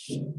Good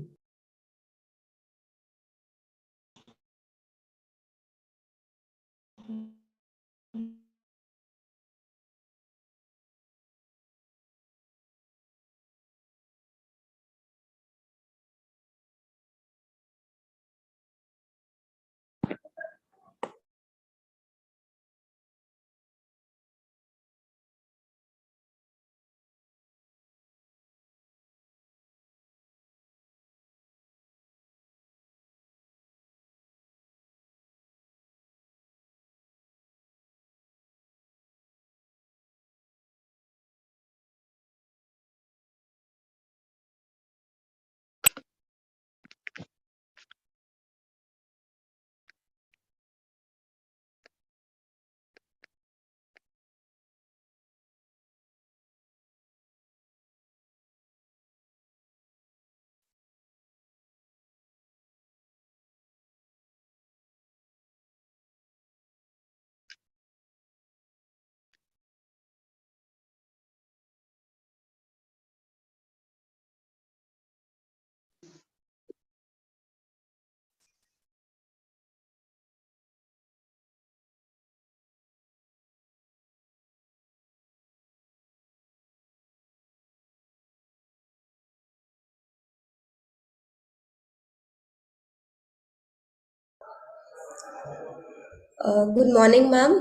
morning, ma'am.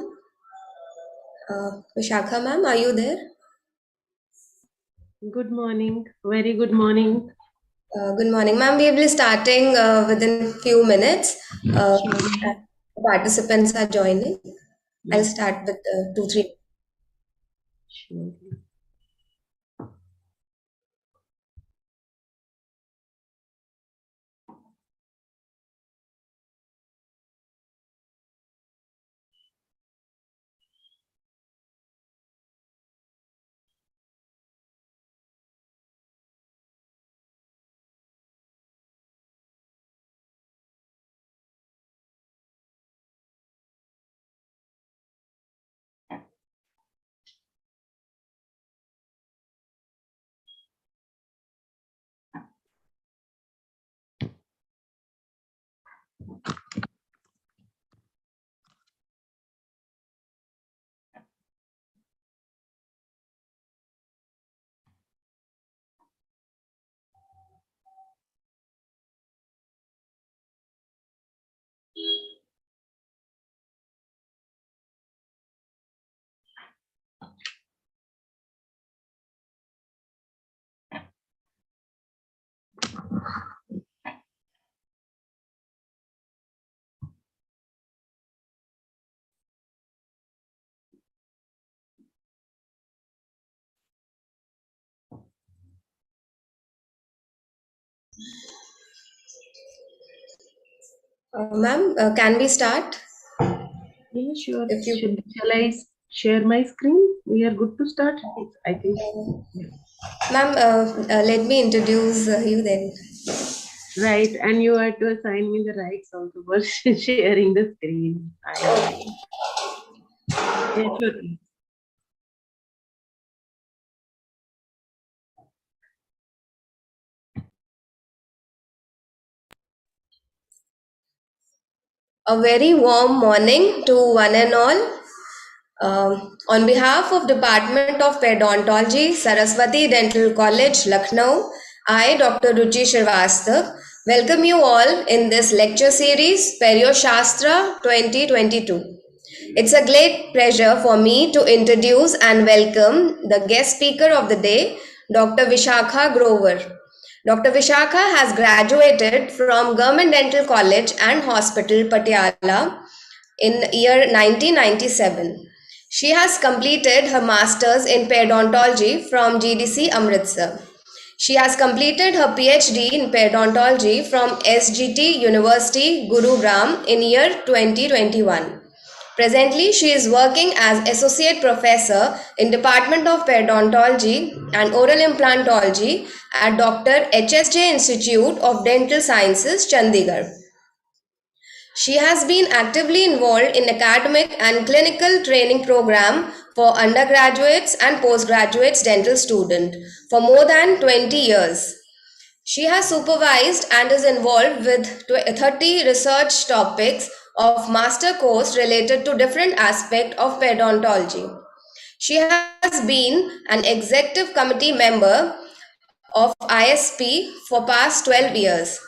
Vishakha, ma'am, are you there? Good morning. Very good morning. Good morning, ma'am. We will be starting within few minutes. Sure. Participants are joining. I'll Yeah, start with 2, 3. sure. Ma'am, can we start? Yeah, sure. If you, Shall I share my screen? We are good to start. I think. Yeah. ma'am, let me introduce you then. Right, and you have to assign me the rights also for sharing the screen. I am right. Yeah, sure. A very warm morning to one and all. On behalf of Department of Periodontology, Saraswati Dental College, Lucknow, I, Dr. Ruchi Srivastava, welcome you all in this lecture series, Perioshastra 2022. It's a great pleasure for me to introduce and welcome the guest speaker of the day, Dr. Vishakha Grover. Dr. Vishakha has graduated from Government Dental College and Hospital, Patiala in year 1997. She has completed her masters in periodontology from GDC Amritsar. She has completed her PhD in periodontology from SGT University, Gurugram in year 2021. Presently, she is working as Associate Professor in Department of Periodontology and Oral Implantology at Dr. HSJ Institute of Dental Sciences, Chandigarh. She has been actively involved in academic and clinical training program for undergraduates and postgraduates dental students for more than 20 years. She has supervised and is involved with 30 research topics of master course related to different aspects of pedontology. She has been an executive committee member of ISP for past 12 years.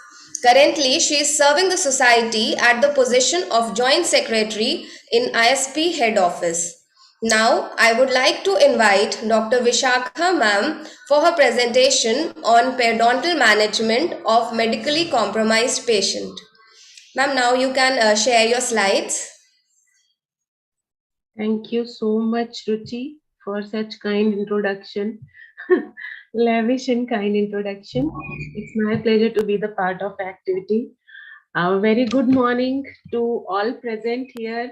Currently, she is serving the society at the position of Joint Secretary in ISP head office. Now, I would like to invite Dr. Vishakha ma'am for her presentation on periodontal management of medically compromised patient. Ma'am, now you can share your slides. Thank you so much, Ruchi, for such kind introduction. Lavish and kind introduction. It's my pleasure to be the part of the activity. A very good morning to all present here.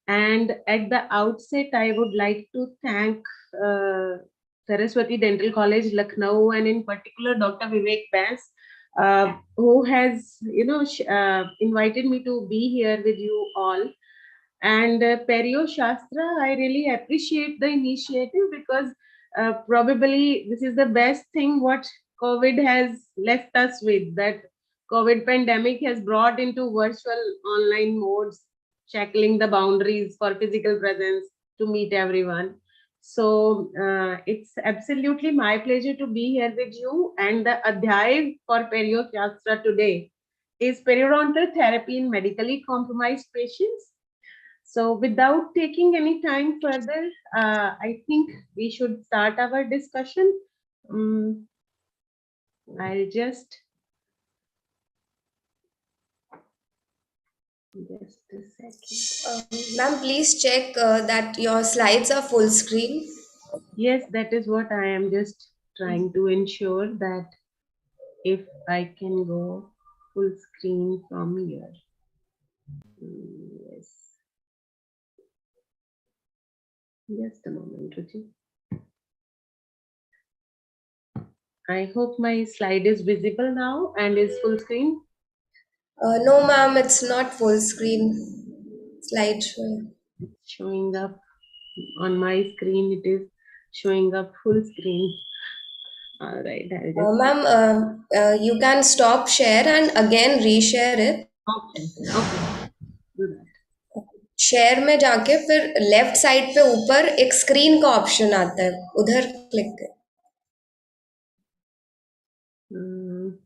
And at the outset, I would like to thank Saraswati Dental College, Lucknow, and in particular Dr. Vivek Bass, who has, invited me to be here with you all. And Perio Shastra, I really appreciate the initiative because probably this is the best thing what COVID has left us with. That COVID pandemic has brought into virtual online modes, shackling the boundaries for physical presence to meet everyone. So it's absolutely my pleasure to be here with you. And the adhyay for Perio Shastra today is periodontal therapy in medically compromised patients. So without taking any time further, I think we should start our discussion. Um, I'll just a second. Ma'am, please check that your slides are full screen. Yes, that is what I am just trying to ensure, that if I can go full screen from here. Yes. Just a moment, Ruchi. I hope my slide is visible now and is full screen. No, ma'am, it's not full screen slideshow. Showing up on my screen, it is showing up full screen. All right, I'll just. Ma'am, you can stop share and again reshare it. Okay, okay. Do that. Share में जाके फिर left side पे ऊपर एक screen का option आता है, उधर क्लिक कर. Mm,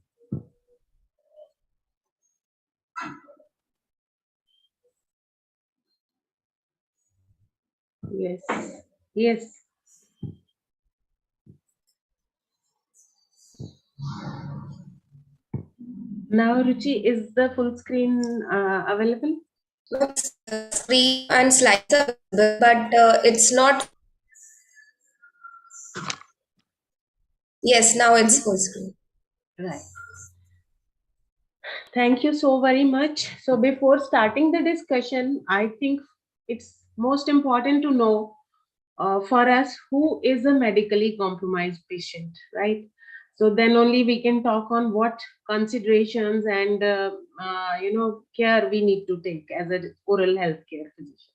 yes, yes. Now, Ruchi, is the full screen available? Screen and slides are visible, but it's not. Yes, now it's full screen. Right. Thank you so very much. So before starting the discussion, I think it's most important to know for us who is a medically compromised patient, right? So then only we can talk on what considerations and care we need to take as a oral health care physician.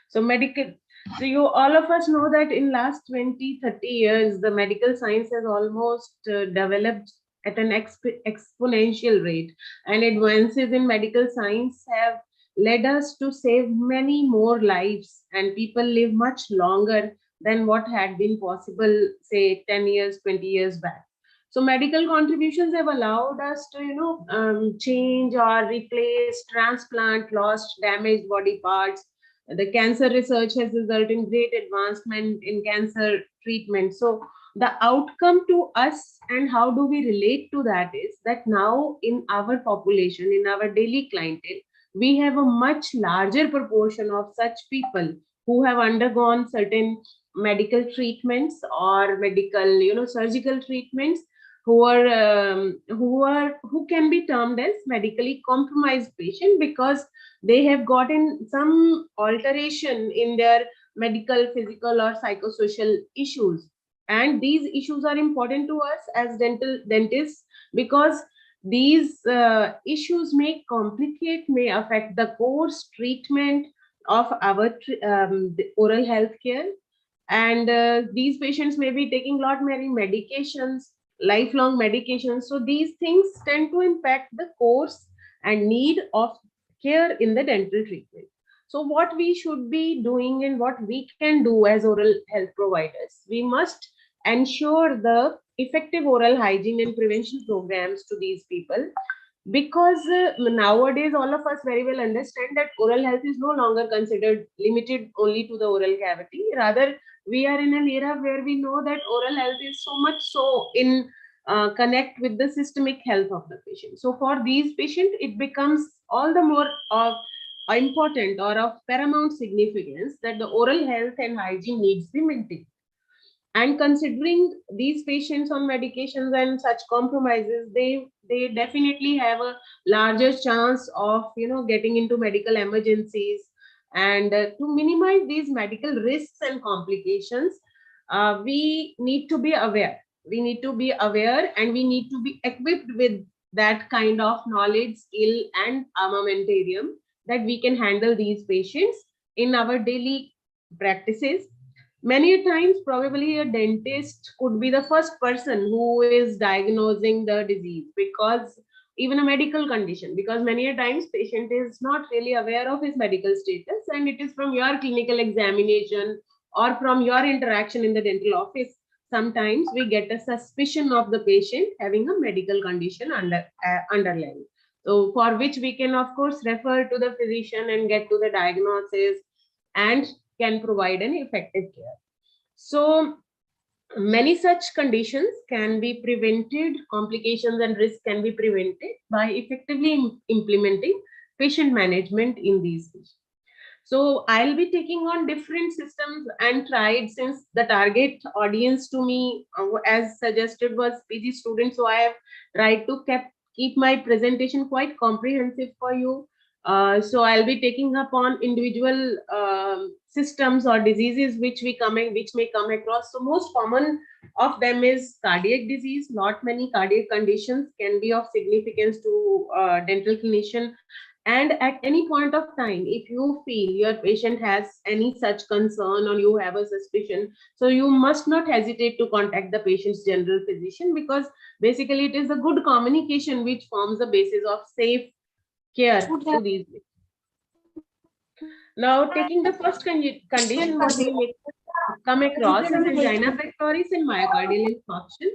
So medical, so you all of us know that in last 20-30 years the medical science has almost developed at an exponential rate, and advances in medical science have led us to save many more lives, and people live much longer than what had been possible, say 10 years, 20 years back. So medical contributions have allowed us to change or replace, transplant lost, damaged body parts. The cancer research has resulted in great advancement in cancer treatment. So the outcome to us and how do we relate to that is that now in our population, in our daily clientele, we have a much larger proportion of such people who have undergone certain medical treatments or medical, surgical treatments, who can be termed as medically compromised patient because they have gotten some alteration in their medical, physical, or psychosocial issues. And these issues are important to us as dentists because these issues may complicate, may affect the course treatment of our the oral health care. And these patients may be taking lot many medications lifelong medications. So these things tend to impact the course and need of care in the dental treatment. So what we should be doing and what we can do as oral health providers, we must ensure the effective oral hygiene and prevention programs to these people, because nowadays all of us very well understand that oral health is no longer considered limited only to the oral cavity. Rather, we are in an era where we know that oral health is so much so in connect with the systemic health of the patient. So for these patients, it becomes all the more of important or of paramount significance that the oral health and hygiene needs be maintained. And considering these patients on medications and such compromises, they definitely have a larger chance of getting into medical emergencies. And to minimize these medical risks and complications, we need to be aware. We need to be aware, and we need to be equipped with that kind of knowledge, skill, and armamentarium that we can handle these patients in our daily practices. Many times, probably a dentist could be the first person who is diagnosing the disease, because even a medical condition, because many a times patient is not really aware of his medical status, and it is from your clinical examination or from your interaction in the dental office, sometimes we get a suspicion of the patient having a medical condition underlying, so for which we can of course refer to the physician and get to the diagnosis and can provide an effective care. So many such conditions can be prevented, complications and risks can be prevented by effectively implementing patient management in these patients. So I'll be taking on different systems and tried, since the target audience to me, as suggested, was PG students. So I have tried to keep my presentation quite comprehensive for you. So I'll be taking up on individual systems or diseases which may come across. So most common of them is cardiac disease. Not many cardiac conditions can be of significance to dental clinician. And at any point of time, if you feel your patient has any such concern or you have a suspicion, so you must not hesitate to contact the patient's general physician, because basically it is a good communication which forms the basis of safe care to these patients. Now, taking the first condition, what we may come across is angina pectoris and myocardial infarction.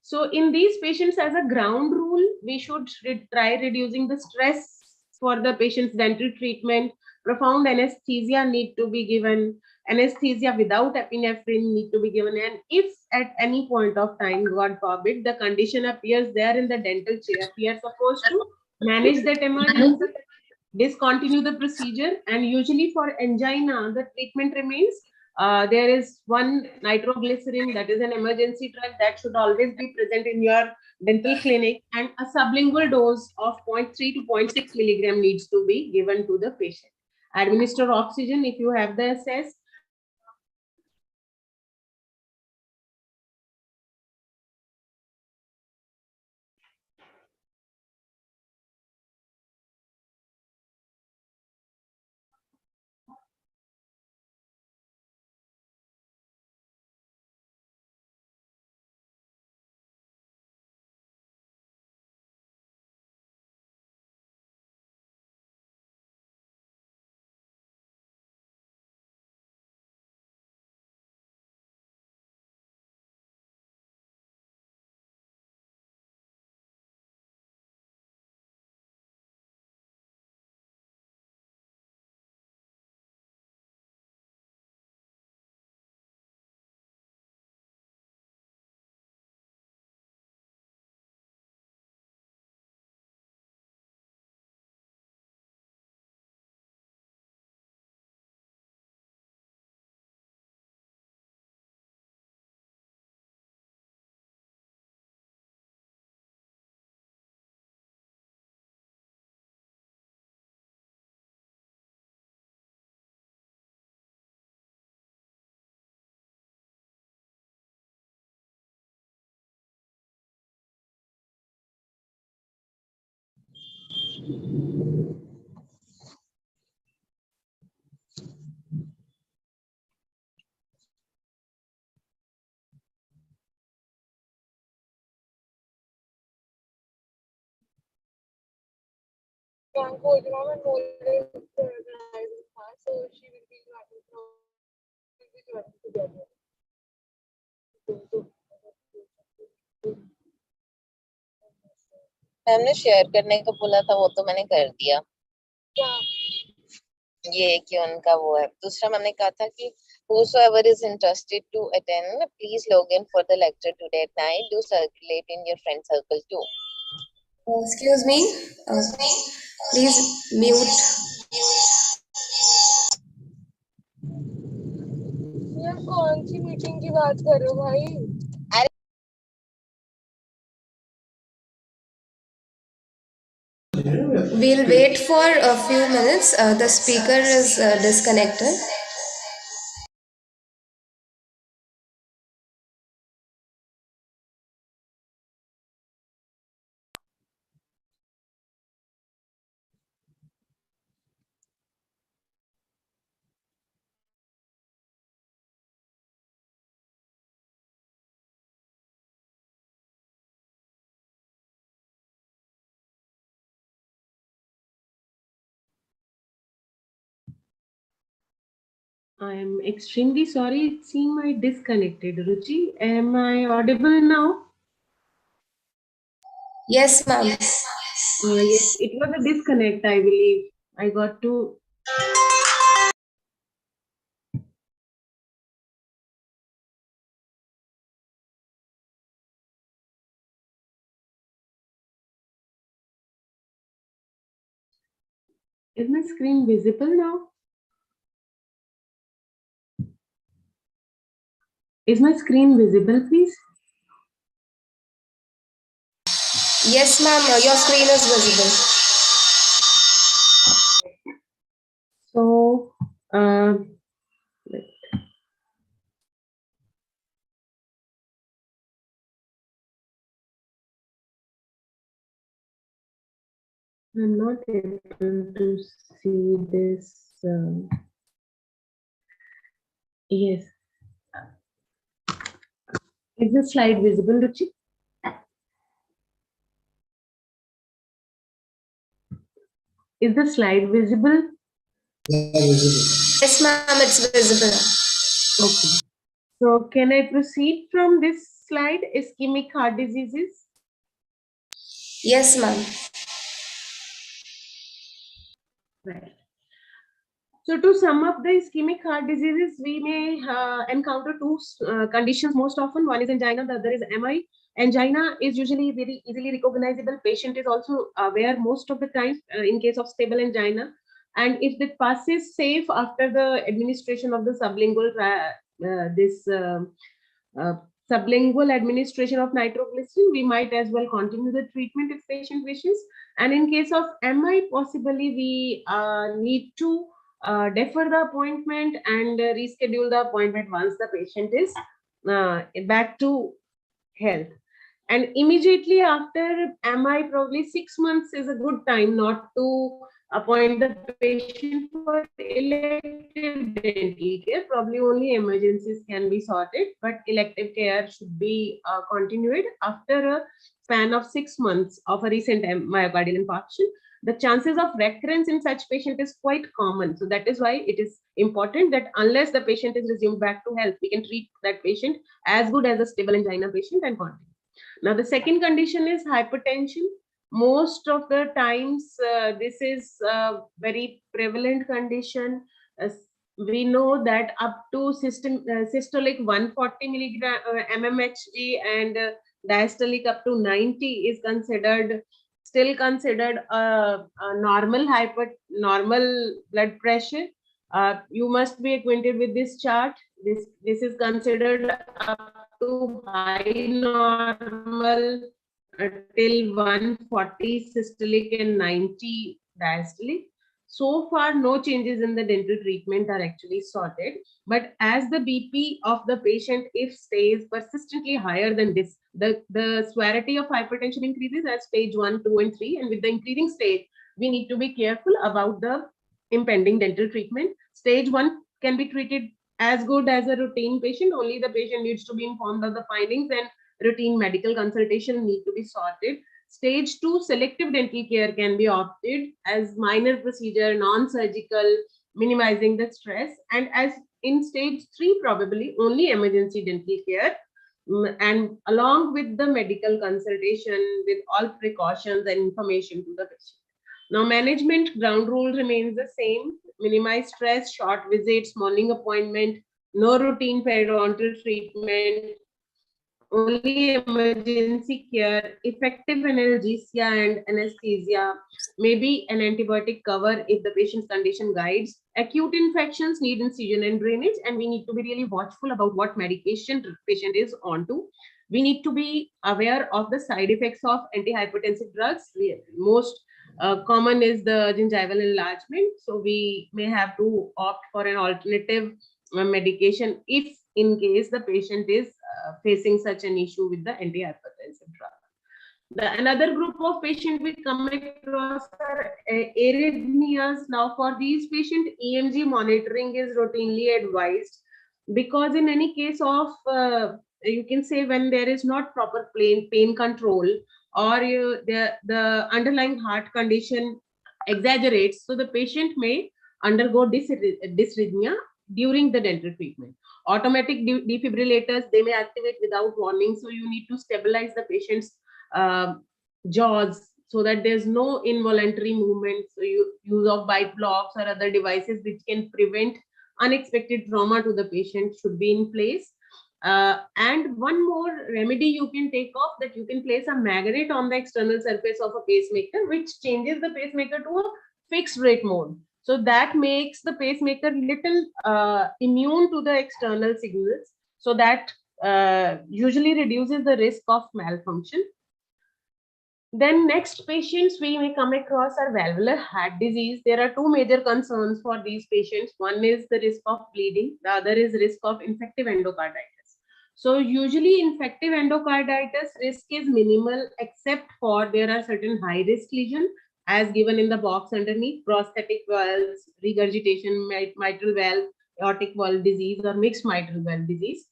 So in these patients, as a ground rule, we should try reducing the stress for the patient's dental treatment. Profound anesthesia need to be given. Anesthesia without epinephrine need to be given. And if at any point of time, God forbid, the condition appears there in the dental chair, we are supposed to manage that emergency, discontinue the procedure. And usually for angina, the treatment remains. There is one nitroglycerin, that is an emergency drug that should always be present in your dental clinic, and a sublingual dose of 0.3 to 0.6 milligram needs to be given to the patient. Administer oxygen if you have the access. हमने share करने को बोला था, वो तो मैंने कर दिया। ये कि उनका वो है। दूसरा मैंने कहा था कि whosoever is interested to attend, please log in for the lecture today at night. Do circulate in your friend circle too. Excuse me. Please mute. यार कौन सी मीटिंग की बात कर रहे हो भाई? We'll wait for a few minutes. The speaker is disconnected. I am extremely sorry. It seemed I disconnected. Ruchi, am I audible now? Yes, ma'am. Yes, it was a disconnect, I believe. I got to. Is my screen visible now? Is my screen visible, please? Yes, ma'am. Your screen is visible. So, I'm not able to see this. Yes. Is the slide visible, Ruchi? Is the slide visible? Yes, ma'am. It's visible. Okay. So, can I proceed from this slide? Ischemic heart diseases? Yes, ma'am. Right. So to sum up the ischemic heart diseases, we may encounter two conditions most often. One is angina, the other is MI. Angina is usually very easily recognizable. Patient is also aware most of the time in case of stable angina. And if it passes safe after the administration of the sublingual, uh, sublingual administration of nitroglycerin, we might as well continue the treatment if patient wishes. And in case of MI, possibly we need to defer the appointment and reschedule the appointment once the patient is back to health. And immediately after MI, probably 6 months is a good time not to appoint the patient for elective dental care. Probably only emergencies can be sorted, but elective care should be continued after a span of 6 months of a recent myocardial infarction. The chances of recurrence in such patient is quite common. So that is why it is important that unless the patient is resumed back to health, we can treat that patient as good as a stable angina patient and continue. Now, the second condition is hypertension. Most of the times, this is a very prevalent condition. We know that up to systolic 140 milligram mmHg and diastolic up to 90 is still considered a normal blood pressure. You must be acquainted with this chart. This is considered up to high normal till 140 systolic and 90 diastolic. So far, no changes in the dental treatment are actually sorted. But as the BP of the patient, if stays persistently higher than this, the severity of hypertension increases as stage 1, 2, and 3. And with the increasing stage, we need to be careful about the impending dental treatment. Stage 1 can be treated as good as a routine patient. Only the patient needs to be informed of the findings and routine medical consultation need to be sorted. Stage 2 selective dental care can be opted as minor procedure, non-surgical, minimizing the stress, and as in stage 3 probably only emergency dental care, and along with the medical consultation with all precautions and information to the patient. Now, management ground rule remains the same: minimize stress, short visits, morning appointment, no routine periodontal treatment, only emergency care, effective analgesia and anesthesia, maybe an antibiotic cover if the patient's condition guides. Acute infections need incision and drainage, and we need to be really watchful about what medication the patient is on to. We need to be aware of the side effects of antihypertensive drugs. Most common is the gingival enlargement, so we may have to opt for an alternative medication if in case the patient is facing such an issue with the antihypertensive drug. Another group of patients we come across are arrhythmias. Now, for these patients, EMG monitoring is routinely advised, because in any case of you can say when there is not proper pain control, or the underlying heart condition exaggerates, so the patient may undergo dysrhythmia during the dental treatment. Automatic defibrillators, they may activate without warning, so you need to stabilize the patient's jaws so that there's no involuntary movement. So use of bite blocks or other devices which can prevent unexpected trauma to the patient should be in place. And one more remedy you can take off, that you can place a magnet on the external surface of a pacemaker, which changes the pacemaker to a fixed rate mode. So that makes the pacemaker little immune to the external signals. So that usually reduces the risk of malfunction. Then next patients we may come across are valvular heart disease. There are two major concerns for these patients. One is the risk of bleeding. The other is risk of infective endocarditis. So usually infective endocarditis risk is minimal, except for there are certain high risk lesions as given in the box underneath: prosthetic valves, regurgitation, mitral valve, aortic valve disease, or mixed mitral valve disease.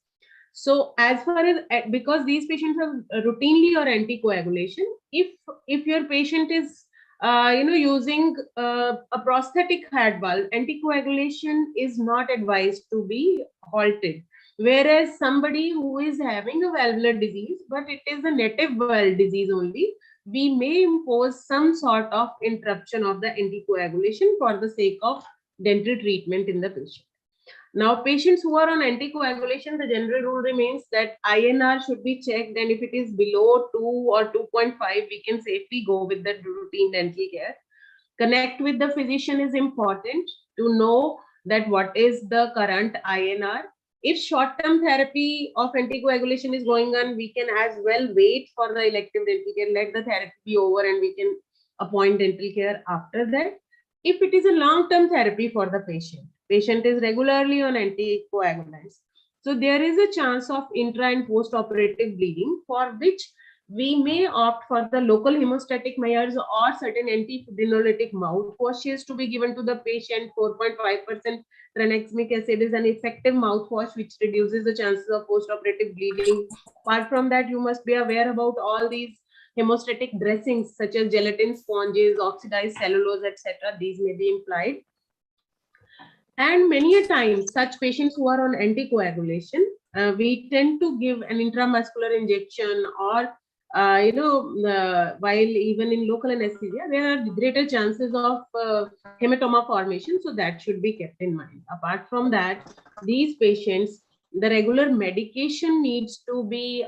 So as far as, because these patients are routinely or anticoagulation, if your patient is using a prosthetic heart valve, anticoagulation is not advised to be halted. Whereas somebody who is having a valvular disease, but it is a native valve disease only, we may impose some sort of interruption of the anticoagulation for the sake of dental treatment in the patient. Now, patients who are on anticoagulation, the general rule remains that INR should be checked, and if it is below 2 or 2.5, we can safely go with the routine dental care. Connect with the physician is important to know that what is the current INR. If short-term therapy of anticoagulation is going on, we can as well wait for the elective dental care, let the therapy be over, and we can appoint dental care after that. If it is a long-term therapy for the patient is regularly on anticoagulants, so there is a chance of intra and post-operative bleeding, for which we may opt for the local hemostatic measures or certain antifibrinolytic mouthwashes to be given to the patient. 4.5% tranexamic acid is an effective mouthwash which reduces the chances of post-operative bleeding. Apart from that, you must be aware about all these hemostatic dressings such as gelatin sponges, oxidized cellulose, etc. These may be implied. And many a time, such patients who are on anticoagulation, we tend to give an intramuscular injection, or while even in local anesthesia, there are greater chances of hematoma formation, so that should be kept in mind. Apart from that, these patients, the regular medication needs to be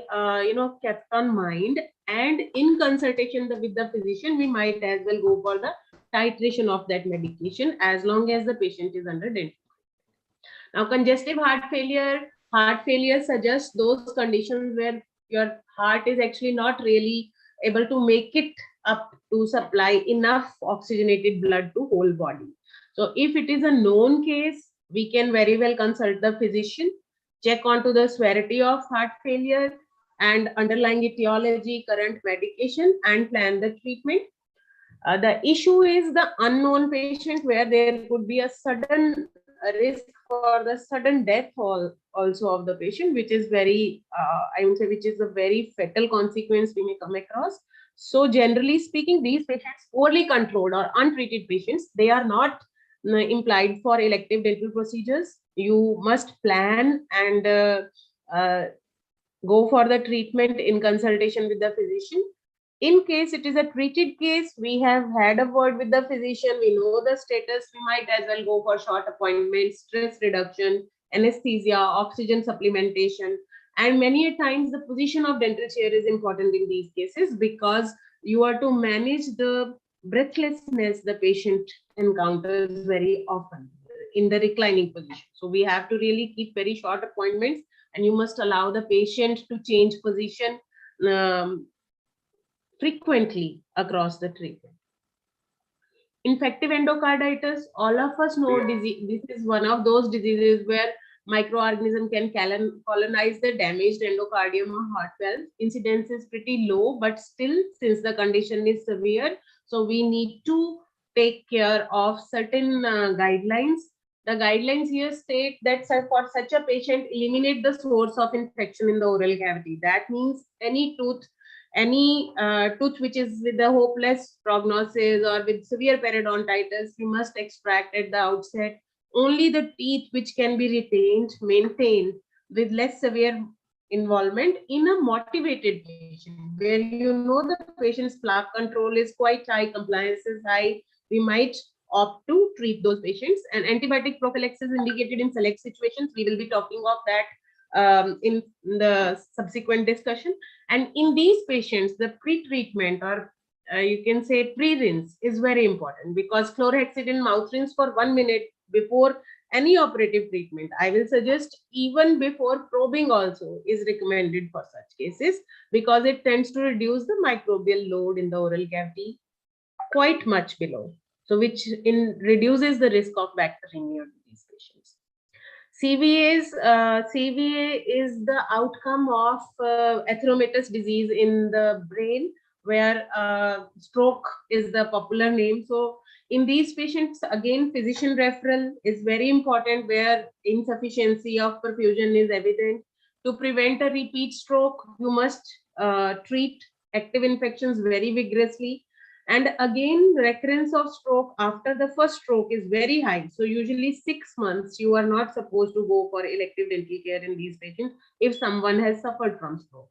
kept on mind, and in consultation with the physician, we might as well go for the titration of that medication as long as the patient is under dental. Now, congestive heart failure suggests those conditions where your heart is actually not really able to make it up to supply enough oxygenated blood to whole body. So if it is a known case, we can very well consult the physician, check onto the severity of heart failure and underlying etiology, current medication, and plan the treatment. The issue is the unknown patient, where there could be a sudden risk for the sudden death also of the patient, which is very, I would say, which is a very fatal consequence we may come across. So generally speaking, these patients, poorly controlled or untreated patients, they are not implied for elective dental procedures. You must plan and uh, go for the treatment in consultation with the physician. In case it is a treated case, we have had a word with the physician, we know the status, we might as well go for short appointments, stress reduction, anesthesia, oxygen supplementation. And many a times the position of dental chair is important in these cases, because you are to manage the breathlessness the patient encounters very often in the reclining position. So we have to really keep very short appointments, and you must allow the patient to change position frequently across the treatment. Infective endocarditis, all of us know this is one of those diseases where microorganism can colonize the damaged endocardium or heart valve. Incidence is pretty low, but still, since the condition is severe, so we need to take care of certain guidelines. The guidelines here state that for such a patient, eliminate the source of infection in the oral cavity. That means any tooth which is with a hopeless prognosis or with severe periodontitis, you must extract at the outset. Only the teeth which can be retained, maintained with less severe involvement in a motivated patient, where you know the patient's plaque control is quite high, compliance is high, we might opt to treat those patients. And antibiotic prophylaxis indicated in select situations. We will be talking of that in the subsequent discussion. And in these patients, the pre-treatment, or you can say pre-rinse, is very important, because chlorhexidine mouth rinse for 1 minute before any operative treatment, I will suggest even before probing also, is recommended for such cases, because it tends to reduce the microbial load in the oral cavity quite much below. So which reduces the risk of bacteremia in these patients. CVA is the outcome of atheromatous disease in the brain, where stroke is the popular name. So in these patients, again, physician referral is very important, where insufficiency of perfusion is evident. To prevent a repeat stroke, you must treat active infections very vigorously. And again, recurrence of stroke after the first stroke is very high. So usually 6 months, you are not supposed to go for elective dental care in these patients if someone has suffered from stroke.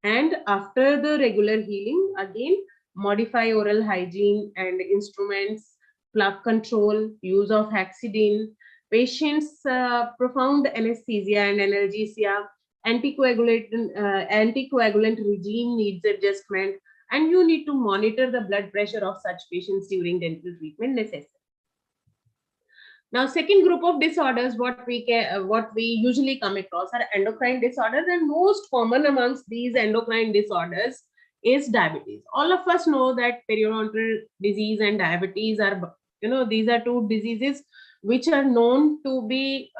And after the regular healing, again, modify oral hygiene and instruments, plaque control, use of Hexidine, patients profound anesthesia and analgesia, anticoagulant regime needs adjustment, and you need to monitor the blood pressure of such patients during dental treatment necessary. Now, second group of disorders, what we usually come across are endocrine disorders, and most common amongst these endocrine disorders is diabetes. All of us know that periodontal disease and diabetes are, these are two diseases which are known to be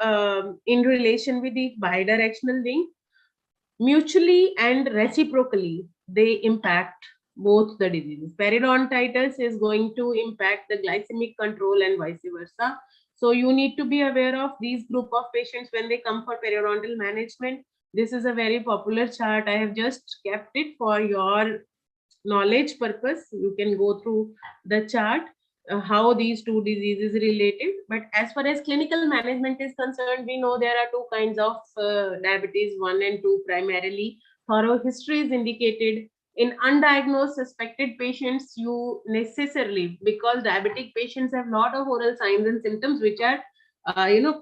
in relation with the bidirectional link. Mutually and reciprocally, they impact both the diseases. Periodontitis is going to impact the glycemic control and vice versa. So you need to be aware of these group of patients when they come for periodontal management. This is a very popular chart. I have just kept it for your knowledge purpose. You can go through the chart, how these two diseases related. But as far as clinical management is concerned, we know there are two kinds of diabetes, 1 and 2 primarily. Thorough history is indicated. In undiagnosed suspected patients, you necessarily, because diabetic patients have a lot of oral signs and symptoms which are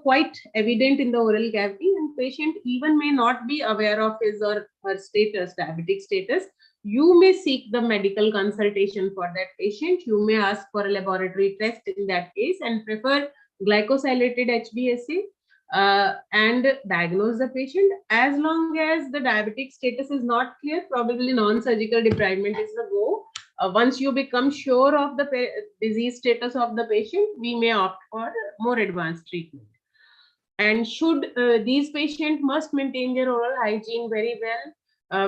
quite evident in the oral cavity, and patient even may not be aware of his or her status, diabetic status. You may seek the medical consultation for that patient. You may ask for a laboratory test in that case and prefer glycosylated HbA1c and diagnose the patient. As long as the diabetic status is not clear, probably non-surgical debridement is the go. Once you become sure of the disease status of the patient, we may opt for more advanced treatment. And should these patients must maintain their oral hygiene very well.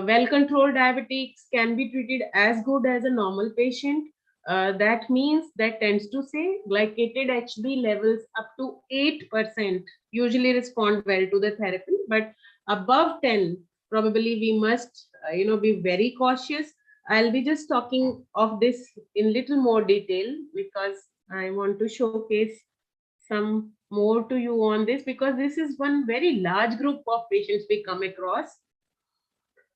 Well-controlled diabetics can be treated as good as a normal patient. That means that tends to say glycated HB levels up to 8% usually respond well to the therapy, but above 10, probably we must be very cautious. I'll be just talking of this in little more detail because I want to showcase some more to you on this, because this is one very large group of patients we come across.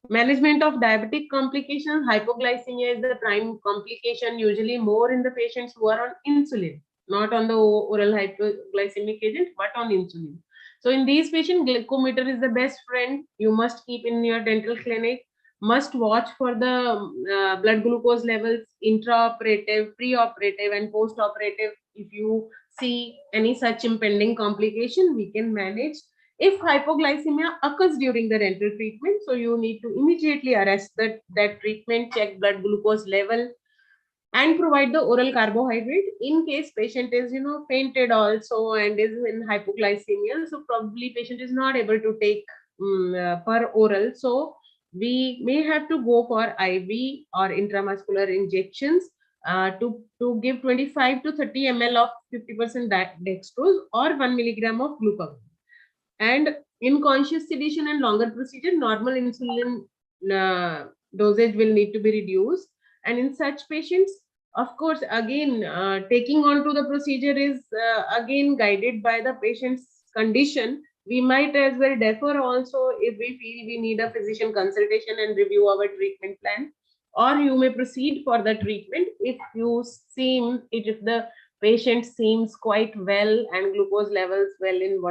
Management of diabetic complications, hypoglycemia is the prime complication, usually more in the patients who are on insulin, not on the oral hypoglycemic agent, but on insulin. So in these patients, glucometer is the best friend. You must keep in your dental clinic, must watch for the blood glucose levels, intraoperative, pre-operative, and post-operative. If you see any such impending complication, we can manage. If hypoglycemia occurs during the dental treatment, so you need to immediately arrest that treatment, check blood glucose level, and provide the oral carbohydrate. In case patient is fainted also and is in hypoglycemia, so probably patient is not able to take per oral, so we may have to go for IV or intramuscular injections to give 25 to 30 ml of 50% dextrose or 1 milligram of glucagon. And in conscious sedation and longer procedure, normal insulin dosage will need to be reduced. And in such patients, of course, again, taking on to the procedure is again guided by the patient's condition. We might as well defer also if we feel we need a physician consultation and review our treatment plan. Or you may proceed for the treatment if you seem, if the patient seems quite well and glucose levels well in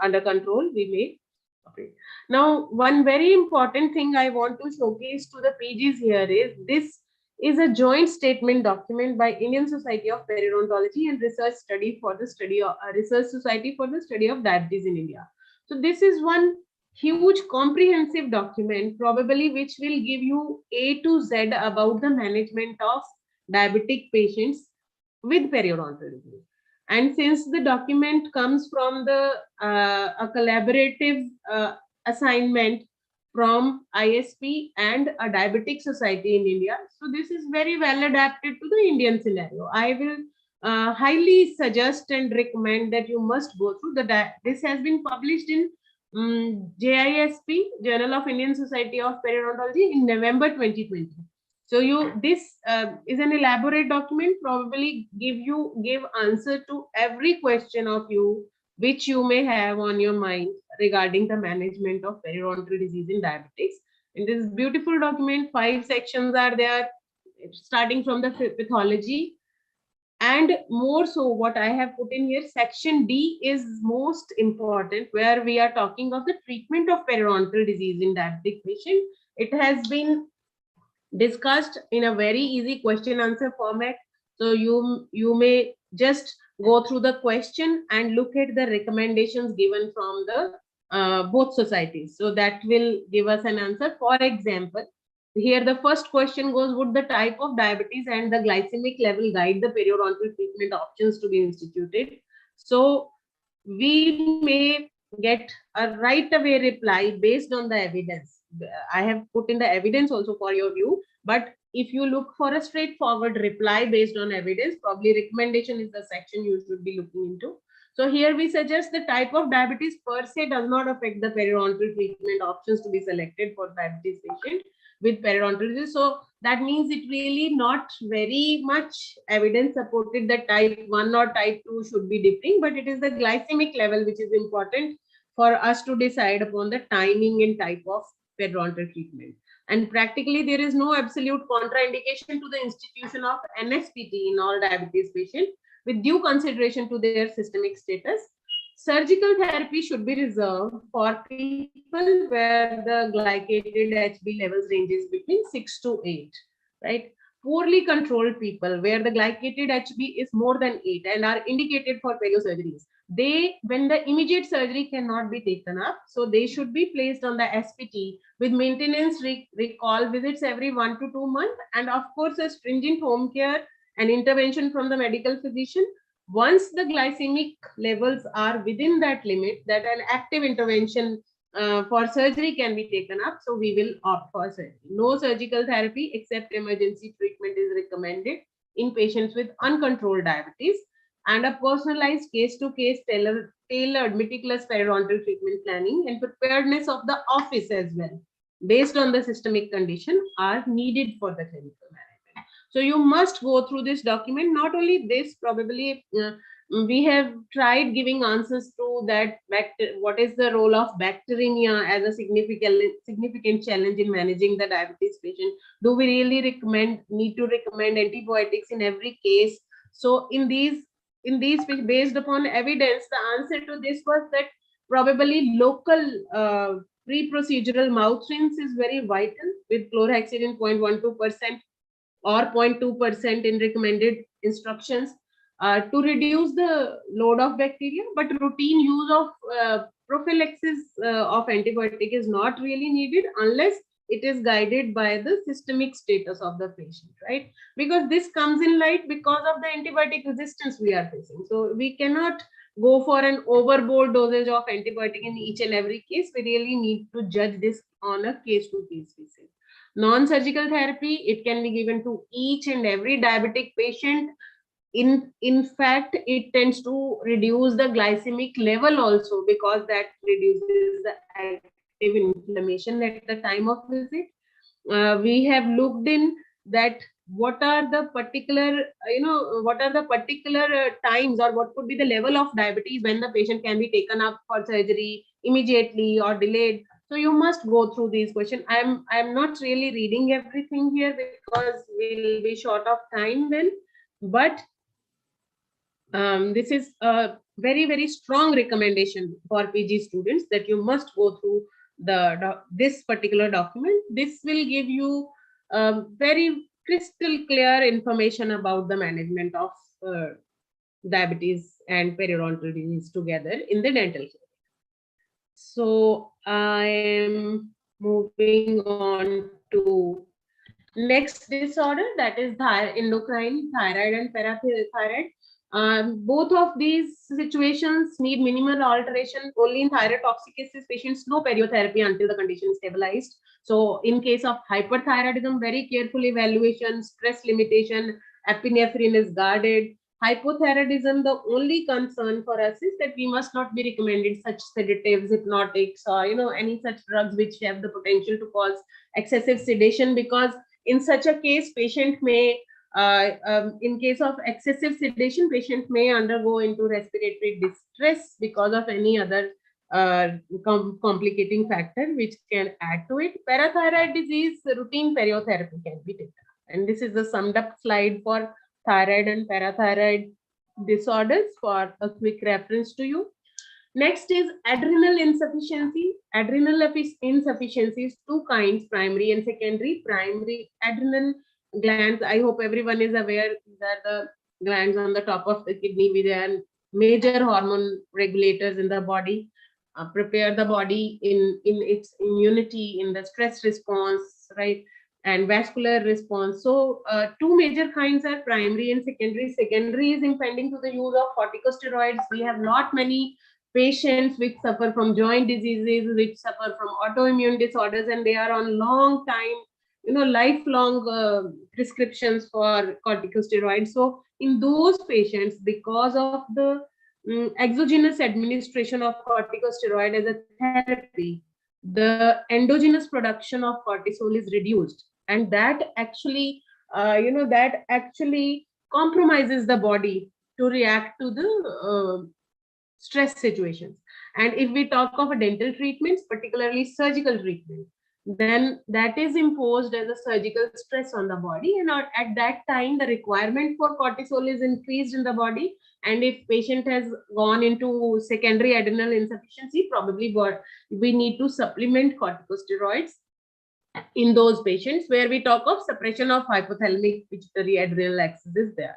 under control, we may operate. Now, one very important thing I want to showcase to the pages here is this is a joint statement document by Indian Society of Periodontology and Research Study for the Study of Research Society for the Study of Diabetes in India. So this is one huge comprehensive document, probably which will give you A to Z about the management of diabetic patients with periodontal disease. And since the document comes from the a collaborative assignment from ISP and a diabetic society in India, so this is very well adapted to the Indian scenario. I will highly suggest and recommend that you must go through this has been published in JISP, Journal of Indian Society of Periodontology, in November 2020. So this is an elaborate document, probably give answer to every question of you which you may have on your mind regarding the management of periodontal disease in diabetics. In this beautiful document, 5 sections are there, starting from the pathology. And more so, what I have put in here, section D is most important, where we are talking of the treatment of periodontal disease in diabetic patient. It has been discussed in a very easy question answer format, so you may just go through the question and look at the recommendations given from the both societies, so that will give us an answer. For example, here the first question goes, would the type of diabetes and the glycemic level guide the periodontal treatment options to be instituted? So we may get a right away reply based on the evidence. I have put in the evidence also for your view, but if you look for a straightforward reply based on evidence, probably recommendation is the section you should be looking into. So here we suggest the type of diabetes per se does not affect the periodontal treatment options to be selected for diabetes patient with periodontal disease. So that means it really not very much evidence supported that type 1 or type 2 should be differing, but it is the glycemic level which is important for us to decide upon the timing and type of periodontal treatment. And practically there is no absolute contraindication to the institution of NSPT in all diabetes patients, with due consideration to their systemic status. Surgical therapy should be reserved for people where the glycated HB levels ranges between 6 to 8, right? Poorly controlled people where the glycated HB is more than 8 and are indicated for periosurgeries, when the immediate surgery cannot be taken up, so they should be placed on the SPT with maintenance recall visits every 1 to 2 months, and of course a stringent home care and intervention from the medical physician. Once the glycemic levels are within that limit, that an active intervention for surgery can be taken up, so we will opt for surgery. No surgical therapy except emergency treatment is recommended in patients with uncontrolled diabetes, and a personalized case-to-case tailored meticulous periodontal treatment planning and preparedness of the office as well. based on the systemic condition are needed for the clinical management. So you must go through this document. Not only this, probably we have tried giving answers to that what is the role of bacteremia as a significant challenge in managing the diabetes patient. Do we really need to recommend antibiotics in every case? So in these based upon evidence, the answer to this was that probably local pre-procedural mouth rinse is very vital with chlorhexidine 0.12% or 0.2% in recommended instructions to reduce the load of bacteria. But routine use of prophylaxis of antibiotic is not really needed unless it is guided by the systemic status of the patient, right? Because this comes in light because of the antibiotic resistance we are facing. So we cannot go for an overboard dosage of antibiotic in each and every case. We really need to judge this on a case-to-case basis. Non-surgical therapy, it can be given to each and every diabetic patient. In fact, it tends to reduce the glycemic level also, because that reduces the active inflammation at the time of visit. We have looked in that what are the particular times, or what could be the level of diabetes when the patient can be taken up for surgery immediately or delayed. So you must go through these questions. I'm not really reading everything here because we'll be short of time then, but this is a very strong recommendation for PG students that you must go through this particular document. This will give you very crystal clear information about the management of diabetes and periodontal disease together in the dental care. So I am moving on to next disorder, that is endocrine, thyroid and parathyroid. Both of these situations need minimal alteration. Only in thyrotoxicosis patients, no periotherapy until the condition is stabilized. So in case of hyperthyroidism, very careful evaluation, stress limitation, epinephrine is guarded. Hypothyroidism, the only concern for us is that we must not be recommended such sedatives, hypnotics, or any such drugs which have the potential to cause excessive sedation, because in such a case, patient may in case of excessive sedation, patient may undergo into respiratory distress because of any other complicating factor which can add to it. Parathyroid disease, routine periotherapy can be taken. And this is the summed up slide for thyroid and parathyroid disorders for a quick reference to you. Next is adrenal insufficiency. Adrenal insufficiency is two kinds, primary and secondary. Primary adrenal glands, I hope everyone is aware that the glands on the top of the kidney, which are major hormone regulators in the body, prepare the body in its immunity, in the stress response, right, and vascular response. So two major kinds are primary and secondary. Secondary is impending to the use of corticosteroids. We have not many patients which suffer from joint diseases, which suffer from autoimmune disorders, and they are on long time, lifelong prescriptions for corticosteroids. So in those patients, because of the exogenous administration of corticosteroid as a therapy, the endogenous production of cortisol is reduced, and that actually compromises the body to react to the stress situations. And if we talk of a dental treatments, particularly surgical treatment, then that is imposed as a surgical stress on the body, and at that time the requirement for cortisol is increased in the body. And if patient has gone into secondary adrenal insufficiency, probably we need to supplement corticosteroids in those patients where we talk of suppression of hypothalamic pituitary adrenal axis is there,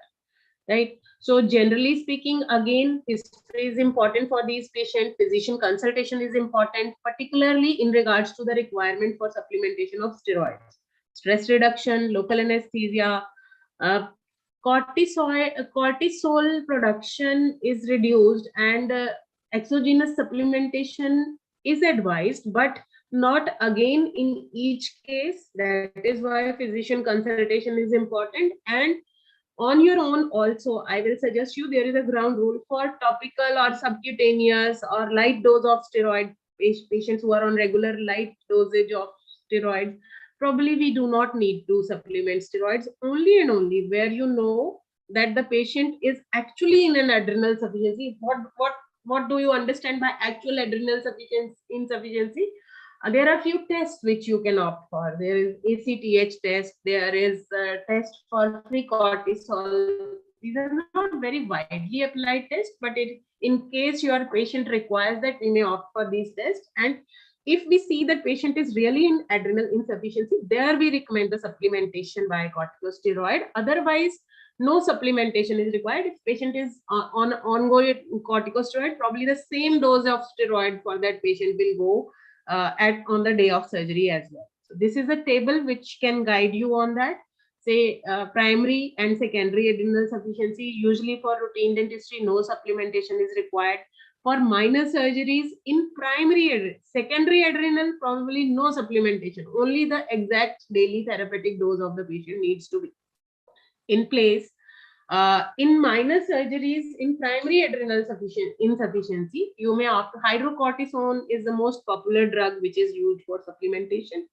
right? So generally speaking, again, history is important for these patients. Physician consultation is important, particularly in regards to the requirement for supplementation of steroids, stress reduction, local anesthesia. Cortisol production is reduced, and exogenous supplementation is advised, but not again in each case. That is why physician consultation is important. And on your own also, I will suggest you, there is a ground rule for topical or subcutaneous or light dose of steroid patients who are on regular light dosage of steroids, probably we do not need to supplement steroids, only and only where you know that the patient is actually in an adrenal sufficiency. What do you understand by actual adrenal insufficiency? There are few tests which you can opt for. There is ACTH test, there is a test for free cortisol. These are not very widely applied tests, but in case your patient requires that, we may opt for these tests. And if we see that patient is really in adrenal insufficiency, there we recommend the supplementation by corticosteroid. Otherwise, no supplementation is required. If patient is on ongoing corticosteroid, probably the same dose of steroid for that patient will go on the day of surgery as well. So this is a table which can guide you on that. Say primary and secondary adrenal sufficiency, usually for routine dentistry, no supplementation is required. For minor surgeries in secondary adrenal, probably no supplementation. Only the exact daily therapeutic dose of the patient needs to be in place. In minor surgeries, in primary adrenal insufficiency, you may opt. Hydrocortisone is the most popular drug which is used for supplementation.